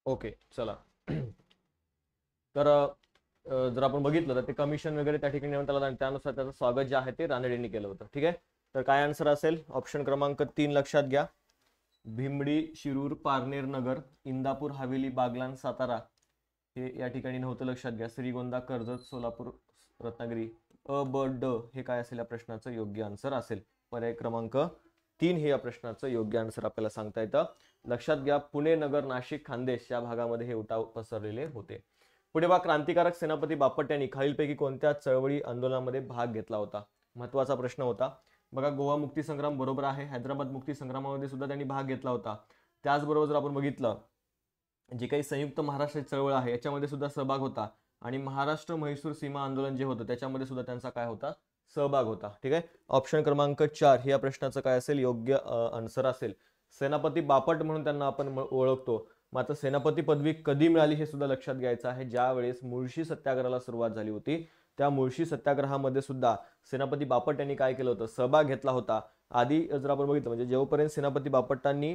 ओके चला. तर जर आपण बघितलं तर ते कमिशन वगैरे त्या ठिकाणी नेमण्यात आलं आणि त्यानुसार त्याचं स्वागत जे आहे ते रानडेंनी केलं होतं. ठीक आहे. तर काय आन्सर असेल ऑप्शन क्रमांक 3 लक्षात घ्या. भिमडी, शिरूर, पारनेर नगर, इंदापूर, हवेली, बागलाण, सातारा हे या ठिकाणी नव्हतं लक्षात घ्या. श्रीगोंदा, कर्जत, सोलापूर, रत्नागिरी. अ ब ड हे काय असेल या प्रश्नाचं योग्य आन्सर असेल. पर्याय क्रमांक 3 हे या प्रश्नाचं योग्य आन्सर आपल्याला सांगता येतं. लक्षात घ्या पुणे, नगर, नाशिक, खानदेश या भागामध्ये हे उठाव पसरलेले होते. पुढे बा क्रांतिकारक सेनापती बापट यांनी खालीलपैकी कोणत्या चळवळी आंदोलनामध्ये भाग घेतला होता. महत्वाचा प्रश्न होता. बघा गोवा मुक्ती संग्राम बरोबर आहे. हैदराबाद मुक्ती संग्रामामध्ये सुद्धा त्यांनी भाग घेतला होता. त्याचबरोबर जर आपण बघितलं जी काही संयुक्त महाराष्ट्र चळवळ आहे याच्यामध्ये सुद्धा सहभाग होता आणि महाराष्ट्र म्हैसूर सीमा आंदोलन जे होतं त्याच्यामध्ये सुद्धा त्यांचा काय होता सहभाग होता. ठीक आहे. ऑप्शन क्रमांक 4 हे या प्रश्नाचं काय असेल योग्य आन्सर असेल. सेनापती बापट म्हणून त्यांना आपण ओळखतो. मात्र सेनापती पदवी कधी मिळाली हे सुद्धा लक्षात घ्यायचं आहे. ज्या वेळेस मुळशी सत्याग्रहाला सुरुवात झाली होती त्या मुळशी सत्याग्रहामध्ये सुद्धा सेनापती बापट यांनी काय केलं होतं सहभाग घेतला होता. आधी जर आपण बघितलं म्हणजे जेव्हापर्यंत सेनापती बापटांनी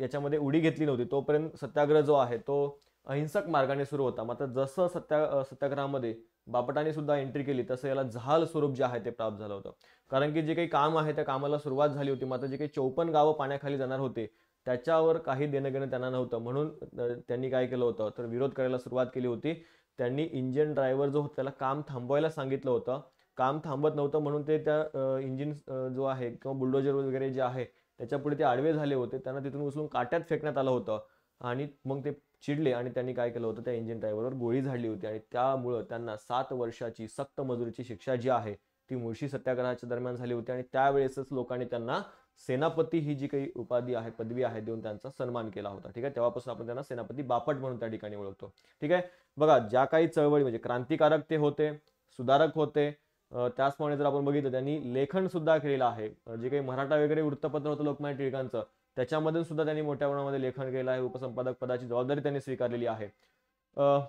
याच्यामध्ये उडी घेतली नव्हती तोपर्यंत सत्याग्रह जो आहे तो अहिंसक मार्गाने सुरू होता. मात्र जसं सत्याग्रहामध्ये बापटांनी सुद्धा एंट्री केली तसं याला जहाल स्वरूप जे आहे ते प्राप्त झालं होतं. कारण की जे काही काम आहे त्या कामाला सुरुवात झाली होती मात्र जे काही 54 गावं पाण्याखाली जाणार होते त्याच्यावर काही देणं घेणं त्यांना नव्हतं. म्हणून त्यांनी काय केलं होतं तर विरोध करायला सुरुवात केली होती. त्यांनी इंजिन ड्रायव्हर जो होता त्याला काम थांबवायला सांगितलं होतं. काम थांबत नव्हतं म्हणून ते त्या इंजिन जो आहे किंवा बुलडोजर वगैरे जे आहे त्याच्या पुढे ते आडवे झाले होते. त्यांना तिथून उचलून काट्यात फेकण्यात आलं होतं आणि मग ते चिडले आणि त्यांनी काय केलं होतं त्या इंजिन ड्रायव्हरवर गोळी झाडली होती आणि त्यामुळं त्यांना 7 वर्षाची सक्त मजुरीची शिक्षा जी आहे ती मुळशी सत्याग्रहाच्या दरम्यान झाली होती आणि त्यावेळेसच लोकांनी त्यांना सेनापती ही जी काही उपाधी आहे पदवी आहे देऊन त्यांचा सन्मान केला होता. ठीक आहे. तेव्हापासून आपण त्यांना सेनापती बापट म्हणून त्या ठिकाणी ओळखतो. ठीक आहे. बघा ज्या काही चळवळी म्हणजे क्रांतिकारक ते होते, सुधारक होते, त्याचप्रमाणे जर आपण बघितलं त्यांनी लेखन सुद्धा केलेलं आहे. जे काही मराठा वगैरे वृत्तपत्र होतं लोकमान्य टिळकांचं त्याच्यामधून सुद्धा त्यांनी मोठ्या प्रमाणामध्ये लेखन केलं आहे. उपसंपादक पदाची जबाबदारी त्यांनी स्वीकारलेली आहे.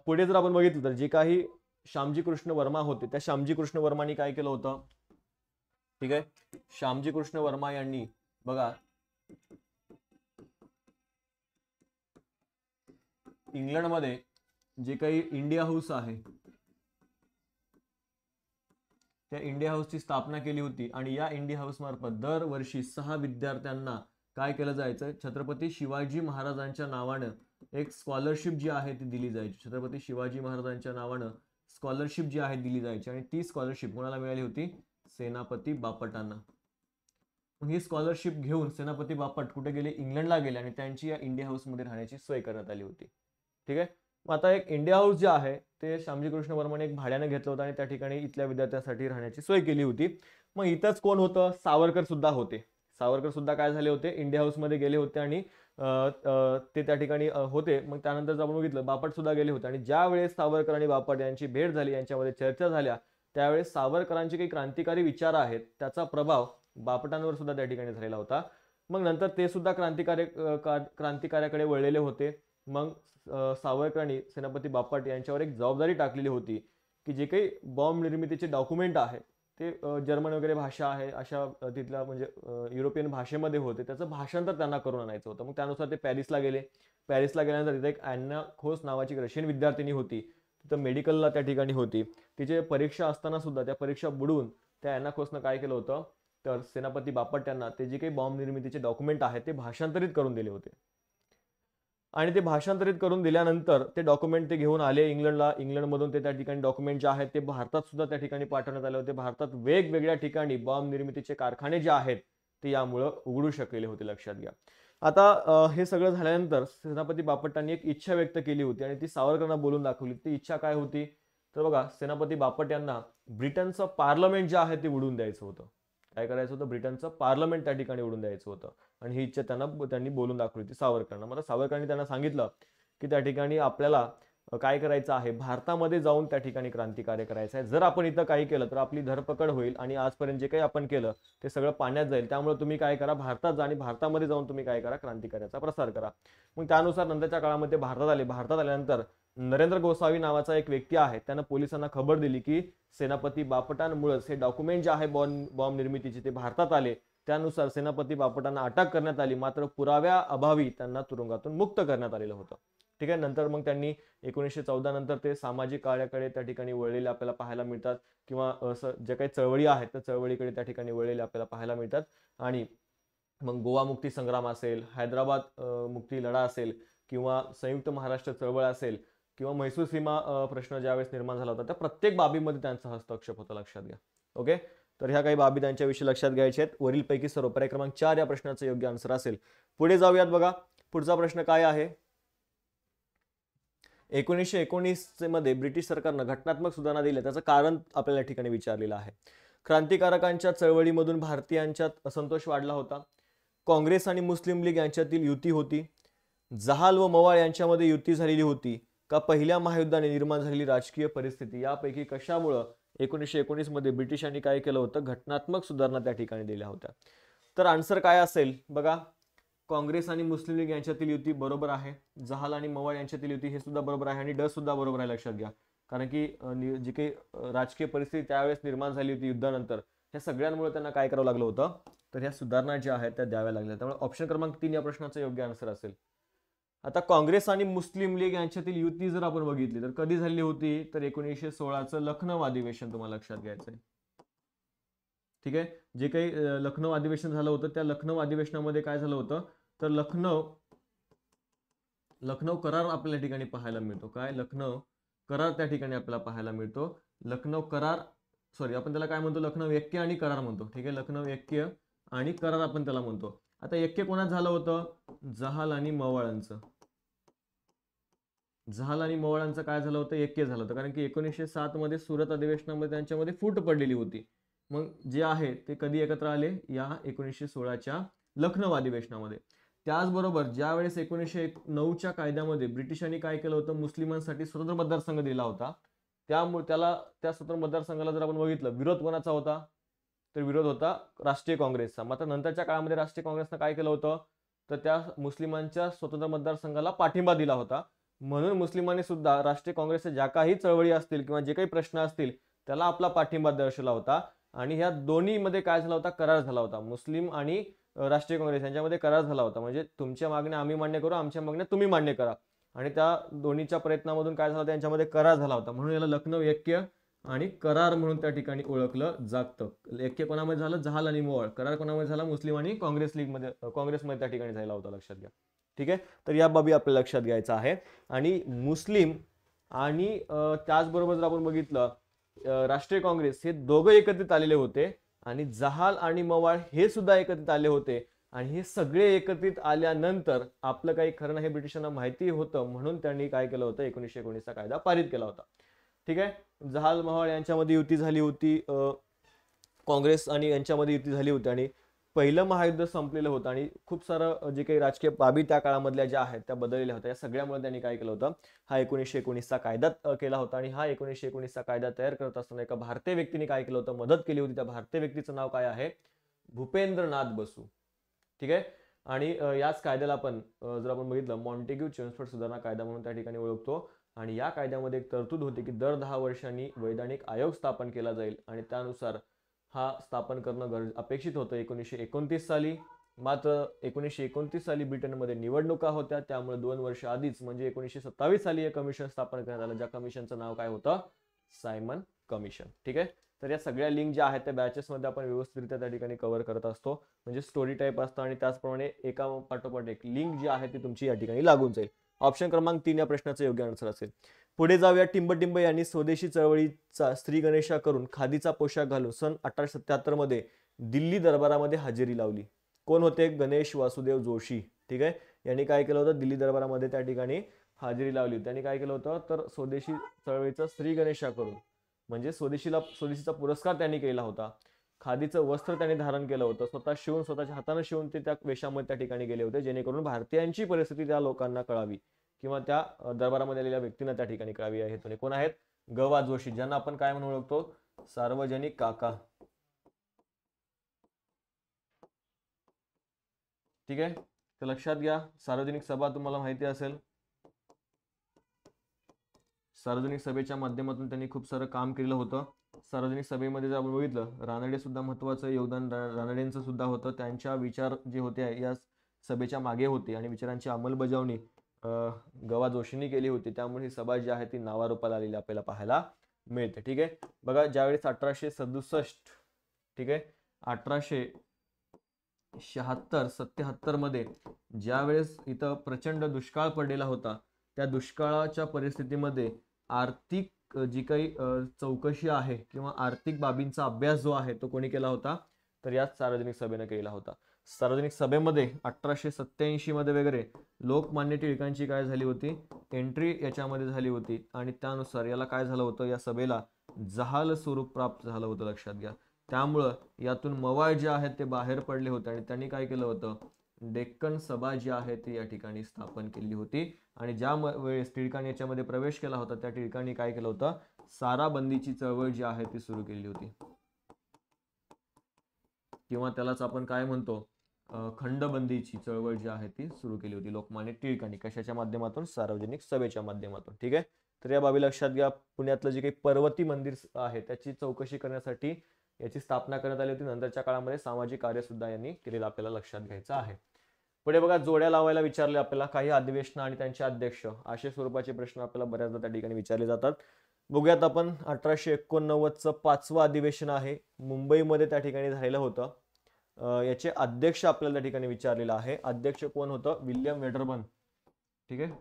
पुढे जर आपण बघितलं तर जे काही श्यामजी कृष्ण वर्मा होते त्या श्यामजी कृष्ण वर्मांनी काय केलं होतं. ठीक आहे. श्यामजी कृष्ण वर्मा यांनी बघा इंग्लंडमध्ये जे काही इंडिया हाऊस आहे त्या इंडिया हाऊसची स्थापना केली होती आणि या इंडिया हाऊस मार्फत दरवर्षी 6 विद्यार्थ्यांना काय केलं जायचं छत्रपती शिवाजी महाराजांच्या नावानं एक स्कॉलरशिप जी आहे ती दिली जायची. छत्रपती शिवाजी महाराजांच्या नावानं स्कॉलरशिप जी आहे दिली जायची आणि ती स्कॉलरशिप कोणाला मिळाली होती सेनापती बापटांना. ही स्कॉलरशिप घेऊन सेनापती बापट कुठे गेले इंग्लंडला गेले आणि त्यांची या इंडिया हाऊस मध्ये राहण्याची सोय करण्यात आली होती. ठीक आहे. मग आता एक इंडिया हाऊस जे आहे ते श्यामजी कृष्ण वर्माने एक भाड्याने घेतलं होतं आणि त्या ठिकाणी इथल्या विद्यार्थ्यांसाठी राहण्याची सोय केली होती. मग इथंच कोण होतं सावरकर सुद्धा होते. सावरकर सुद्धा काय झाले होते इंडिया हाऊस मध्ये गेले होते आणि ते त्या ठिकाणी होते. मग त्यानंतर जर आपण बघितलं बापट सुद्धा गेले होते आणि ज्या वेळेस सावरकर आणि बापट यांची भेट झाली यांच्यामध्ये चर्चा झाल्या त्यावेळेस सावरकरांचे काही क्रांतिकारी विचार आहेत त्याचा प्रभाव बापटांवर सुद्धा त्या ठिकाणी झालेला होता. मग नंतर ते सुद्धा क्रांतिकार्याकडे वळलेले होते. मग सावरकरांनी सेनापती बापट यांच्यावर एक जबाबदारी टाकलेली होती की जे काही बॉम्ब निर्मितीचे डॉक्युमेंट आहे ते जर्मन वगैरे भाषा आहे अशा तिथल्या म्हणजे युरोपियन भाषेमध्ये होते त्याचं भाषांतर त्यांना करून आणायचं होतं. मग त्यानुसार ते पॅरिसला गेले. पॅरिसला गेल्यानंतर तिथे एक ॲन्ना खोस नावाची रशियन विद्यार्थिनी होती. तिथं मेडिकलला त्या ठिकाणी होती. तिचे परीक्षा असताना सुद्धा त्या परीक्षा बुडवून त्या ॲन्ना खोसनं काय केलं होतं तर सेनापती बापट यांना ते जे काही बॉम्ब निर्मितीचे डॉक्युमेंट आहेत ते भाषांतरित करून दिले होते आणि ते भाषांतरित करून दिल्यानंतर ते डॉक्युमेंट ते घेऊन आले इंग्लंडला. इंग्लंडमधून ते त्या ठिकाणी डॉक्युमेंट जे आहेत ते भारतात सुद्धा त्या ठिकाणी पाठवण्यात आले होते. भारतात वेगवेगळ्या ठिकाणी बॉम्ब निर्मितीचे कारखाने जे आहेत ते यामुळं उघडू शकलेले होते. लक्षात घ्या. आता हे सगळं झाल्यानंतर सेनापती बापटांनी एक इच्छा व्यक्त केली होती आणि ती सावरकरांना बोलून दाखवली. ती इच्छा काय होती तर बघा सेनापती बापट यांना ब्रिटनचं पार्लमेंट जे आहे ते उडून द्यायचं होतं. काय करायचं होतं ब्रिटनचं पार्लमेंट त्या ठिकाणी उडून द्यायचं होतं आणि ही इच्छा त्यांनी बोलून दाखवली होती सावरकरांना. मग सावरकरांनी त्यांना सांगितलं की त्या ठिकाणी आपल्याला काय करायचं आहे भारतामध्ये जाऊन त्या ठिकाणी क्रांतिकार्य करायचं आहे. जर आपण इथं काही केलं तर आपली धरपकड होईल आणि आजपर्यंत जे काही आपण केलं ते सगळं पाण्यात जाईल. त्यामुळे तुम्ही काय करा भारतात जा आणि भारतामध्ये जाऊन तुम्ही काय करा क्रांतिकार्याचा प्रसार करा. मग त्यानुसार नंतरच्या काळामध्ये भारतात आले. भारतात आल्यानंतर नरेंद्र गोसावी नावाचा एक व्यक्ती आहे त्यानं पोलिसांना खबर दिली की सेनापती बापटांमुळेच हे डॉक्युमेंट जे आहे बॉम्ब निर्मितीचे ते भारतात आले. त्यानुसार सेनापती बापटांना अटक करण्यात आली मात्र पुराव्या अभावी त्यांना तुरुंगातून मुक्त करण्यात आलेलं होतं. ठीक आहे. नंतर मग त्यांनी 1914 नंतर ते सामाजिक कार्याकडे त्या ठिकाणी वळलेले आपल्याला पाहायला मिळतात, किंवा ज्या काही चळवळी आहेत त्या चळवळीकडे त्या ठिकाणी वळलेले आपल्याला पाहायला मिळतात. आणि मग गोवा मुक्ती संग्राम असेल, हैदराबाद मुक्ती लढा असेल, किंवा संयुक्त महाराष्ट्र चळवळ असेल, किंवा म्हैसूर सीमा प्रश्न ज्यावेळेस निर्माण झाला होता, त्या प्रत्येक बाबीमध्ये त्यांचा हस्तक्षेप होता, लक्षात घ्या. ओके, तर ह्या काही बाबी त्यांच्याविषयी लक्षात घ्यायच्या आहेत. वरीलपैकी सर्व पर्याय क्रमांक 4 या प्रश्नाचं योग्य आन्सर असेल. पुढे जाऊयात. बघा पुढचा प्रश्न काय आहे. 1919 मध्ये ब्रिटिश सरकारनं घटनात्मक सुधारणा दिल्या, त्याचं कारण आपल्याला या ठिकाणी विचारलेलं आहे. क्रांतिकारकांच्या चळवळीमधून भारतीयांच्यात असंतोष वाढला होता. काँग्रेस आणि मुस्लिम लीग यांच्यातील युती होती. जहाल व मवाळ यांच्यामध्ये युती झालेली होती का पहिल्या महायुद्धाने निर्माण झालेली राजकीय परिस्थिती, यापैकी कशामुळं 1919 मध्ये ब्रिटिशांनी काय केलं होतं, घटनात्मक सुधारणा त्या ठिकाणी दिल्या होत्या. तर आन्सर काय असेल बघा. काँग्रेस आणि मुस्लिम लीग यांच्यातील युती बरोबर आहे. जहाल आणि मवाळ यांच्यातील युती हे सुद्धा बरोबर आहे, आणि ड सुद्धा बरोबर आहे, लक्षात घ्या. कारण की जी काही राजकीय परिस्थिती त्यावेळेस निर्माण झाली होती युद्धानंतर, ह्या सगळ्यांमुळे त्यांना काय करावं लागलं होतं, तर ह्या सुधारणा ज्या आहेत त्या द्याव्या लागल्या. त्यामुळे ऑप्शन क्रमांक 3 या प्रश्नाचं योग्य आन्सर असेल. आता काँग्रेस आणि मुस्लिम लीग यांच्यातील युती जर आपण बघितली तर कधी झाली होती, तर 1916चं लखनौ अधिवेशन तुम्हाला लक्षात घ्यायचंय. ठीक आहे. जे काही लखनौ अधिवेशन झालं होतं, त्या लखनौ अधिवेशनामध्ये काय झालं होतं, तर लखनौ करार आपल्याला ठिकाणी पाहायला मिळतो. काय, लखनौ करार त्या ठिकाणी आपल्याला पाहायला मिळतो. लखनौ करार, सॉरी आपण त्याला काय म्हणतो, लखनौ ऐक्य आणि करार म्हणतो. ठीक आहे, लखनौ ऐक्य आणि करार आपण त्याला म्हणतो. आता ऐक्य कोणात झालं होतं, जहाल आणि मवाळांचं. जहाल आणि मवाळांचं काय झालं होतं, ऐक्य झालं होतं. कारण की 1907 मध्ये सुरत अधिवेशनामध्ये त्यांच्यामध्ये फूट पडलेली होती. मग जे आहे ते कधी एकत्र आले, या 1916च्या लखनौ अधिवेशनामध्ये. त्याचबरोबर ज्यावेळेस 1909च्या कायद्यामध्ये ब्रिटिशांनी काय केलं होतं, मुस्लिमांसाठी स्वतंत्र मतदारसंघ दिला होता. त्यामुळे त्या स्वतंत्र मतदारसंघाला जर आपण बघितलं, विरोध कोणाचा होता, तर विरोध होता राष्ट्रीय काँग्रेसचा. मात्र नंतरच्या काळामध्ये राष्ट्रीय काँग्रेसनं काय केलं होतं, तर त्या मुस्लिमांच्या स्वतंत्र मतदारसंघाला पाठिंबा दिला होता. म्हणून मुस्लिमांनी सुद्धा राष्ट्रीय काँग्रेसच्या ज्या काही चळवळी असतील किंवा जे काही प्रश्न असतील त्याला आपला पाठिंबा दर्शवला होता. आणि ह्या दोन्हीमध्ये काय झाला होता, करार झाला होता. मुस्लिम आणि राष्ट्रीय काँग्रेस यांच्यामध्ये करार झाला होता. म्हणजे तुमच्या मागण्या आम्ही मान्य करू, आमच्या मागण्या तुम्ही मान्य करा. आणि त्या दोन्हीच्या प्रयत्नामधून काय झालं, त्यांच्यामध्ये करार झाला होता. म्हणून याला लखनौ ऐक्य आणि करार म्हणून त्या ठिकाणी ओळखलं जातं. ऐक्य कोणामध्ये झालं, जहाल आणि मवाळ. करार कोणामध्ये झाला, मुस्लिम आणि काँग्रेसमध्ये त्या ठिकाणी झाला होता, लक्षात घ्या. ठीक आहे, तर या बाबी आपल्याला लक्षात घ्यायचं आहे. आणि मुस्लिम आणि त्याचबरोबर जर आपण बघितलं, राष्ट्रीय काँग्रेस हे दोघं एकत्रित आलेले होते, आणि जहाल आणि मवाळ हे सुद्धा एकत्रित आले होते. आणि हे सगळे एकत्रित आल्यानंतर आपलं काही खरं नाही हे ब्रिटिशांना माहिती होतं, म्हणून त्यांनी काय केलं होतं, 1919चा कायदा पारित केला होता. ठीक आहे. जहाल मवाळ यांच्यामध्ये युती झाली होती, काँग्रेस आणि यांच्यामध्ये युती झाली होती, आणि पहिलं महायुद्ध संपलेलं होतं, आणि खूप सारं जे काही राजकीय बाबी त्या काळामधल्या ज्या आहेत त्या बदललेल्या होत्या. या सगळ्यामुळे त्यांनी काय केलं होतं, हा 1919चा कायदा केला होता. आणि हा 1919चा कायदा तयार करत असताना एका भारतीय व्यक्तीने काय केलं होतं, मदत केली होती. त्या भारतीय व्यक्तीचं नाव काय आहे, भूपेंद्रनाथ बसू. ठीक आहे. आणि याच कायद्याला आपण जर आपण बघितलं, मॉन्टेग्यू चेम्सफोर्ड सुधारणा कायदा म्हणून त्या ठिकाणी ओळखतो. आणि या कायद्यामध्ये एक तरतूद होती की दर 10 वर्षांनी वैधानिक आयोग स्थापन केला जाईल, आणि त्यानुसार हा स्थापन करणं अपेक्षित होतं 1929 साली. मात्र 1929 साली ब्रिटनमध्ये निवडणुका होत्या, त्यामुळे 2 वर्ष आधीच म्हणजे 1927 साली एक कमिशन स्थापन करण्यात आलं, ज्या कमिशनचं नाव काय होतं, सायमन कमिशन. ठीक आहे. तर या सगळ्या लिंक ज्या आहेत त्या बॅचेसमध्ये आपण व्यवस्थितरित्या त्या ठिकाणी कव्हर करत असतो. म्हणजे स्टोरी टाईप असतं, आणि त्याचप्रमाणे एका पाठोपाठ एक लिंक जी आहे ती तुमची या ठिकाणी लागून जाईल. ऑप्शन क्रमांक 3 या प्रश्नाचं योग्य आन्सर असेल. पुढे जाऊया. टिंब यांनी स्वदेशी चळवळीचा श्री गणेशा करून खादीचा पोशाख घालून सन 1877 मध्ये दिल्ली दरबारामध्ये हजेरी लावली. कोण होते, गणेश वासुदेव जोशी. ठीक आहे. यांनी काय केलं होतं, दिल्ली दरबारामध्ये त्या ठिकाणी हजेरी लावली. त्यांनी काय केलं होतं, तर स्वदेशी चळवळीचा श्री गणेशा करून, म्हणजे स्वदेशीचा पुरस्कार त्यांनी केला होता. खादीचं वस्त्र त्यांनी धारण केलं होतं, स्वतः शिवून, स्वतःच्या हाताने शिवून ते त्या वेशामध्ये त्या ठिकाणी गेले होते, जेणेकरून भारतीयांची परिस्थिती त्या लोकांना कळावी, किंवा त्या दरबारामध्ये आलेल्या व्यक्तींना त्या ठिकाणी कळावी या हेतूने. कोण आहेत, ग.वा. जोशी, ज्यांना आपण काय म्हणून ओळखतो, सार्वजनिक काका. ठीक आहे. तर लक्षात घ्या, सार्वजनिक सभा तुम्हाला माहिती असेल, सार्वजनिक सभेच्या माध्यमातून त्यांनी खूप सारं काम केलं होतं. सार्वजनिक सभेमध्ये जर आपण बघितलं, रानडे सुद्धा महत्वाचं योगदान रानडेंचं सुद्धा होतं. त्यांच्या विचार जे होते या सभेच्या मागे होते, आणि विचारांची अंमलबजावणी गवा जोशींनी केली होती, त्यामुळे ही सभा जी आहे ती नावारूपाला आलेली आपल्याला पाहायला मिळते. ठीक आहे, बघा ज्यावेळेस 1867, ठीक आहे, 1876-77 मध्ये ज्यावेळेस इथं प्रचंड दुष्काळ पडलेला होता, त्या दुष्काळाच्या परिस्थितीमध्ये आर्थिक जी काही चौकशी आहे किंवा आर्थिक बाबींचा अभ्यास जो आहे तो कोणी केला होता, तर याच सार्वजनिक सभेने केला होता. सार्वजनिक सभेमध्ये 1887 मध्ये वगैरे लोकमान्य टिळकांची काय झाली होती, एंट्री याच्यामध्ये झाली होती आणि त्यानुसार याला काय झालं होतं, या सभेला जहाल स्वरूप प्राप्त झालं होतं, लक्षात घ्या. त्यामुळं यातून मवाळ जे आहेत ते बाहेर पडले होते आणि त्यांनी काय केलं होतं, डेक्कन सभा जी आहे ती या ठिकाणी स्थापन केली होती. आणि ज्या वेळेस टिळकांनी याच्यामध्ये प्रवेश केला होता, त्या टिळकांनी काय केलं होतं, साराबंदीची चळवळ जी आहे ती सुरू केली होती, किंवा त्यालाच आपण काय म्हणतो, खंडबंदीची चळवळ जी आहे ती सुरू केली होती लोकमान्य टिळकांनी. कशाच्या माध्यमातून, सार्वजनिक सभेच्या माध्यमातून. ठीक आहे, तर या बाबी लक्षात घ्या. पुण्यातलं जे काही पर्वती मंदिर आहे त्याची चौकशी करण्यासाठी याची स्थापना करण्यात आली होती. नंतरच्या काळामध्ये सामाजिक कार्य सुद्धा यांनी केलेलं आपल्याला लक्षात घ्यायचं आहे. पुढे बघा, जोड्या लावायला विचारले आपल्याला, काही अधिवेशन आणि त्यांचे अध्यक्ष असे स्वरूपाचे प्रश्न आपल्याला बऱ्याचदा त्या ठिकाणी विचारले जातात. बघूयात आपण. 1889चं 5वं अधिवेशन आहे, मुंबईमध्ये त्या ठिकाणी झालेलं होतं. याचे अध्यक्ष आपल्याला त्या ठिकाणी विचारलेलं आहे. अध्यक्ष कोण होतं, विल्यम वेडरबर्न. ठीक आहे,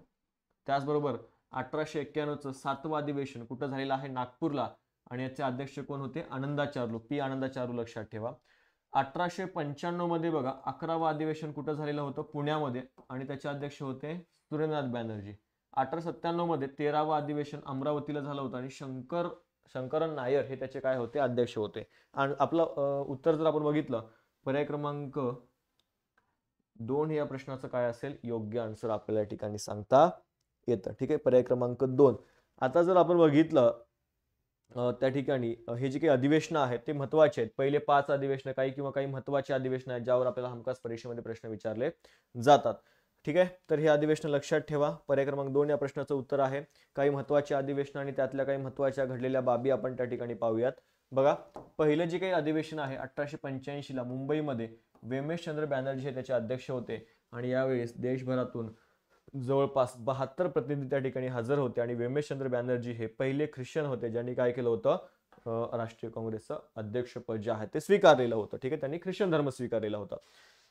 त्याचबरोबर 1891चं 7वं अधिवेशन कुठं झालेलं आहे, नागपूरला, आणि याचे अध्यक्ष कोण होते, आनंदाचार्लू, पी आनंदाचार्लू, लक्षात ठेवा. 1895 मध्ये बघा 11वं अधिवेशन कुठं झालेलं होतं, पुण्यामध्ये, आणि त्याचे अध्यक्ष होते सूर्यनाथ बॅनर्जी. 1897 मध्ये 13वं अधिवेशन अमरावतीला झालं होतं आणि शंकरन नायर हे त्याचे काय होते, अध्यक्ष होते. आणि आपलं उत्तर जर आपण बघितलं, पर्याय क्रमांक 2 या प्रश्नाचं काय असेल, योग्य आन्सर आपल्याला या ठिकाणी सांगता येतं. ठीक आहे, पर्याय क्रमांक 2. आता जर आपण बघितलं त्या ठिकाणी हे जे काही अधिवेशन आहेत ते महत्वाचे आहेत. पहिले 5 अधिवेशन काही महत्वाचे अधिवेशन आहेत ज्यावर आपल्याला हमखास परीक्षेमध्ये प्रश्न विचारले जातात. ठीक आहे, तर हे अधिवेशन लक्षात ठेवा. पर्याय क्रमांक 2 या प्रश्नाचं उत्तर आहे. काही महत्वाचे अधिवेशन आणि त्यातल्या काही महत्वाच्या घडलेल्या बाबी आपण त्या ठिकाणी पाहूयात. बघा, पहिलं जे काही अधिवेशन आहे 1885 ला मुंबईमध्ये वेमेशचंद्र बॅनर्जी हे त्याचे अध्यक्ष होते आणि यावेळेस देशभरातून जवळपास 72 प्रतिनिधी त्या ठिकाणी हजर होते आणि वेमेशचंद्र बॅनर्जी हे पहिले ख्रिश्चन होते ज्यांनी काय केलं होतं, राष्ट्रीय काँग्रेसचं अध्यक्षपद जे आहे ते स्वीकारलेलं होतं. ठीक आहे, त्यांनी ख्रिश्चन धर्म स्वीकारलेला होता.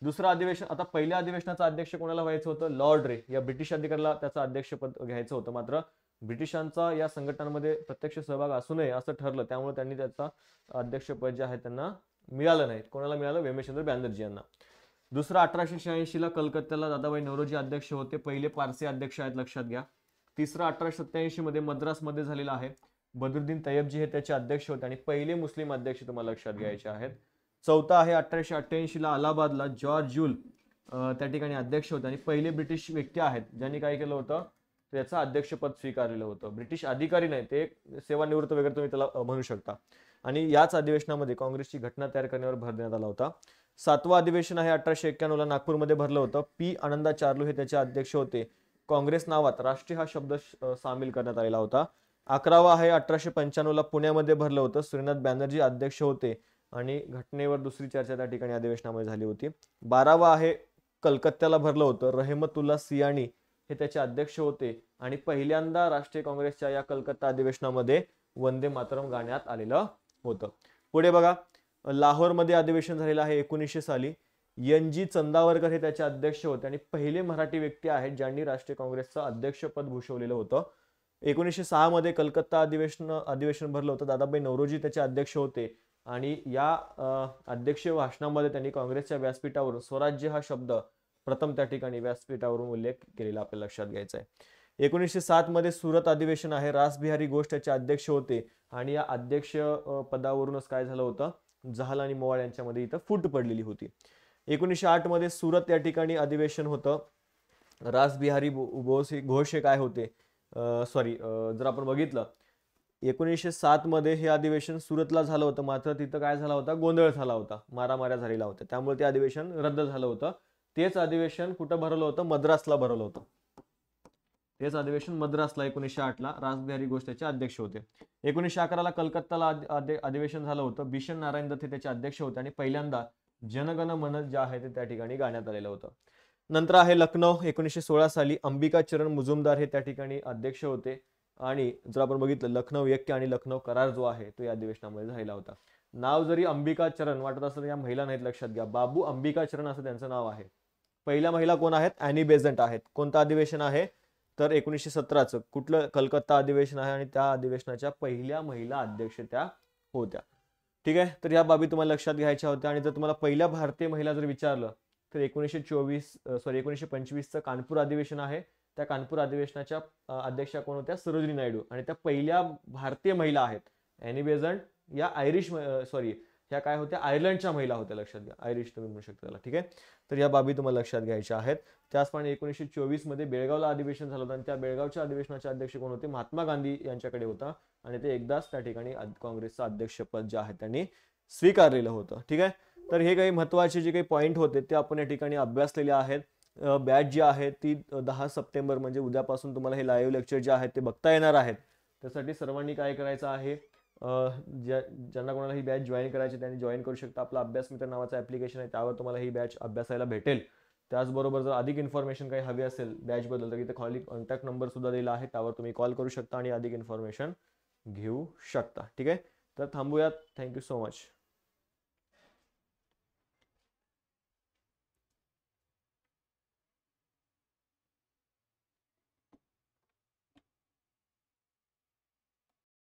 दुसरं अधिवेशन, आता पहिल्या अधिवेशनाचं अध्यक्ष कोणाला व्हायचं होतं, लॉर्ड रे या ब्रिटिश अधिकाऱ्याला त्याचं अध्यक्षपद घ्यायचं होतं. मात्र ब्रिटिशांचा या संघटनांमध्ये प्रत्यक्ष सहभाग असू नये असं ठरलं, त्यामुळे त्यांनी त्याचा अध्यक्षपद जे आहे त्यांना मिळालं नाही. कोणाला मिळालं, वेमेशचंद्र बॅनर्जी यांना. दुसरा 1886 ला कलकत्त्याला दादाभाई नौरोजी अध्यक्ष होते, पहिले पारसी अध्यक्ष आहेत, लक्षात घ्या. तिसरा 1887 मध्ये मद्रासमध्ये झालेला आहे, बद्रुद्दीन तय्यबजी हे त्याचे अध्यक्ष होते आणि पहिले मुस्लिम अध्यक्ष तुम्हाला लक्षात घ्यायचे आहेत. चौथा आहे 1888 ला अलाहाबादला जॉर्ज जूल त्या ठिकाणी अध्यक्ष होते आणि पहिले ब्रिटिश व्यक्ती आहेत ज्यांनी काय केलं होतं, त्याचं अध्यक्षपद स्वीकारलेलं होतं. ब्रिटिश अधिकारी नाही, ते सेवानिवृत्त वगैरे तुम्ही त्याला म्हणू शकता. आणि याच अधिवेशनामध्ये काँग्रेसची घटना तयार करण्यावर भर देण्यात आला होता. 7वं अधिवेशन आहे 1891 ला नागपूरमध्ये भरलं होतं. पी आनंदाचार्लू हे त्याचे अध्यक्ष होते. काँग्रेस नावात राष्ट्रीय हा शब्द सामील करण्यात आलेला होता. 11वं आहे 1895 ला पुण्यामध्ये भरलं होतं. सूर्यनाथ बॅनर्जी अध्यक्ष होते आणि घटनेवर दुसरी चर्चा त्या ठिकाणी अधिवेशनामध्ये झाली होती. 12वं आहे कलकत्त्याला भरलं होतं. रहमतुल्ला सियानी हे त्याचे अध्यक्ष होते आणि पहिल्यांदा राष्ट्रीय काँग्रेसच्या या कलकत्ता अधिवेशनामध्ये वंदे मातरम गाण्यात आलेलं होतं. पुढे बघा, लाहोरमध्ये अधिवेशन झालेलं आहे 1900 साली. NG चंदावरकर हे त्याचे अध्यक्ष होते आणि पहिले मराठी व्यक्ती आहेत ज्यांनी राष्ट्रीय काँग्रेसचं अध्यक्षपद भूषवलेलं होतं. 1906 मध्ये कलकत्ता अधिवेशन भरलं होतं. दादाभाई नौरोजी त्याचे अध्यक्ष होते आणि या अध्यक्ष भाषणामध्ये त्यांनी काँग्रेसच्या व्यासपीठावरून स्वराज्य हा शब्द प्रथम त्या ठिकाणी व्यासपीठावरून उल्लेख केलेला आपल्याला लक्षात घ्यायचा आहे. 1907 मध्ये सुरत अधिवेशन आहे. रासबिहारी घोष त्याचे अध्यक्ष होते आणि या अध्यक्ष पदावरूनच काय झालं होतं, जहाल आणि मवाळ यांच्यामध्ये इथं फूट पडलेली होती. 1908 मध्ये सुरत या ठिकाणी अधिवेशन होतं. रासबिहारी घोष हे काय होते, जर आपण बघितलं 1907 मध्ये हे अधिवेशन सुरतला झालं होतं, मात्र तिथं काय झाला होता, गोंधळ झाला होता, मारामाऱ्या झालेला होत्या, त्यामुळे ते अधिवेशन रद्द झालं होतं. तेच अधिवेशन कुठं भरलं होतं, मद्रासला भरलं होतं. तेच अधिवेशन मद्रासला 1908 ला रासबिहारी घोष त्याचे अध्यक्ष होते. 1911 ला कलकत्ताला अधिवेशन झालं होतं. बिशन नारायण दत्त हे त्याचे अध्यक्ष होते आणि पहिल्यांदा जनगण मन जे आहे ते त्या ठिकाणी गाण्यात आलेलं होतं. नंतर आहे लखनौ 1916 साली अंबिका चरण मुजुमदार हे त्या ठिकाणी अध्यक्ष होते. आणि जर आपण बघितलं लखनौ ऐक्य आणि लखनौ करार जो आहे तो या अधिवेशनामध्ये झालेला होता. नाव जरी अंबिका चरण वाटत असलं या महिला नाहीत, लक्षात घ्या. बाबू अंबिका चरण असं त्यांचं नाव आहे. पहिल्या महिला कोण आहेत? ॲनी बेझंट आहेत. कोणतं अधिवेशन आहे? तर 1917चं कुठलं? कलकत्ता अधिवेशन आहे आणि त्या अधिवेशनाच्या पहिल्या महिला अध्यक्ष त्या होत्या. ठीक आहे, तर या बाबी तुम्हाला लक्षात घ्यायच्या होत्या. आणि जर तुम्हाला पहिल्या भारतीय महिला जर विचारलं तर 1925चं कानपूर अधिवेशन आहे. त्या कानपूर अधिवेशनाच्या अध्यक्षा कोण होत्या? सरोजिनी नायडू. आणि त्या पहिल्या भारतीय महिला आहेत. ॲनी बेझंट या ह्या काय होत्या? आयर्लंडच्या महिला होत्या, लक्षात घ्या. आयरिश तुम्ही म्हणू शकता त्याला. ठीक आहे, तर या बाबी तुम्हाला लक्षात घ्यायच्या आहेत. त्याचप्रमाणे 1924 मध्ये बेळगावला अधिवेशन झालं होतं आणि त्या बेळगावच्या अधिवेशनाचे अध्यक्ष कोण होते? महात्मा गांधी यांच्याकडे होता. आणि ते एकदाच त्या ठिकाणी काँग्रेसचं अध्यक्षपद जे आहे त्यांनी स्वीकारलेलं होतं. ठीक आहे, तर हे काही महत्त्वाचे जे काही पॉईंट होते ते आपण या ठिकाणी अभ्यासलेले आहेत. बॅच जी आहे ती 10 सप्टेंबर म्हणजे उद्यापासून तुम्हाला हे लाईव्ह लेक्चर जे आहेत ते बघता येणार आहेत. त्यासाठी सर्वांनी काय करायचं आहे? ज्यांना कोणाला ही बॅच जॉईन करायची त्यांनी जॉईन करू शकता. आपला अभ्यास मित्र नावाचं ॲप्लिकेशन आहे, त्यावर तुम्हाला ही बॅच अभ्यासायला भेटेल. त्याचबरोबर जर अधिक इन्फॉर्मेशन काही हवी असेल बॅचबद्दल तर इथे खाली कॉन्टॅक्ट नंबर सुद्धा दिला आहे, त्यावर तुम्ही कॉल करू शकता आणि अधिक इन्फॉर्मेशन घेऊ शकता. ठीक आहे, तर थांबूयात. Thank you so much.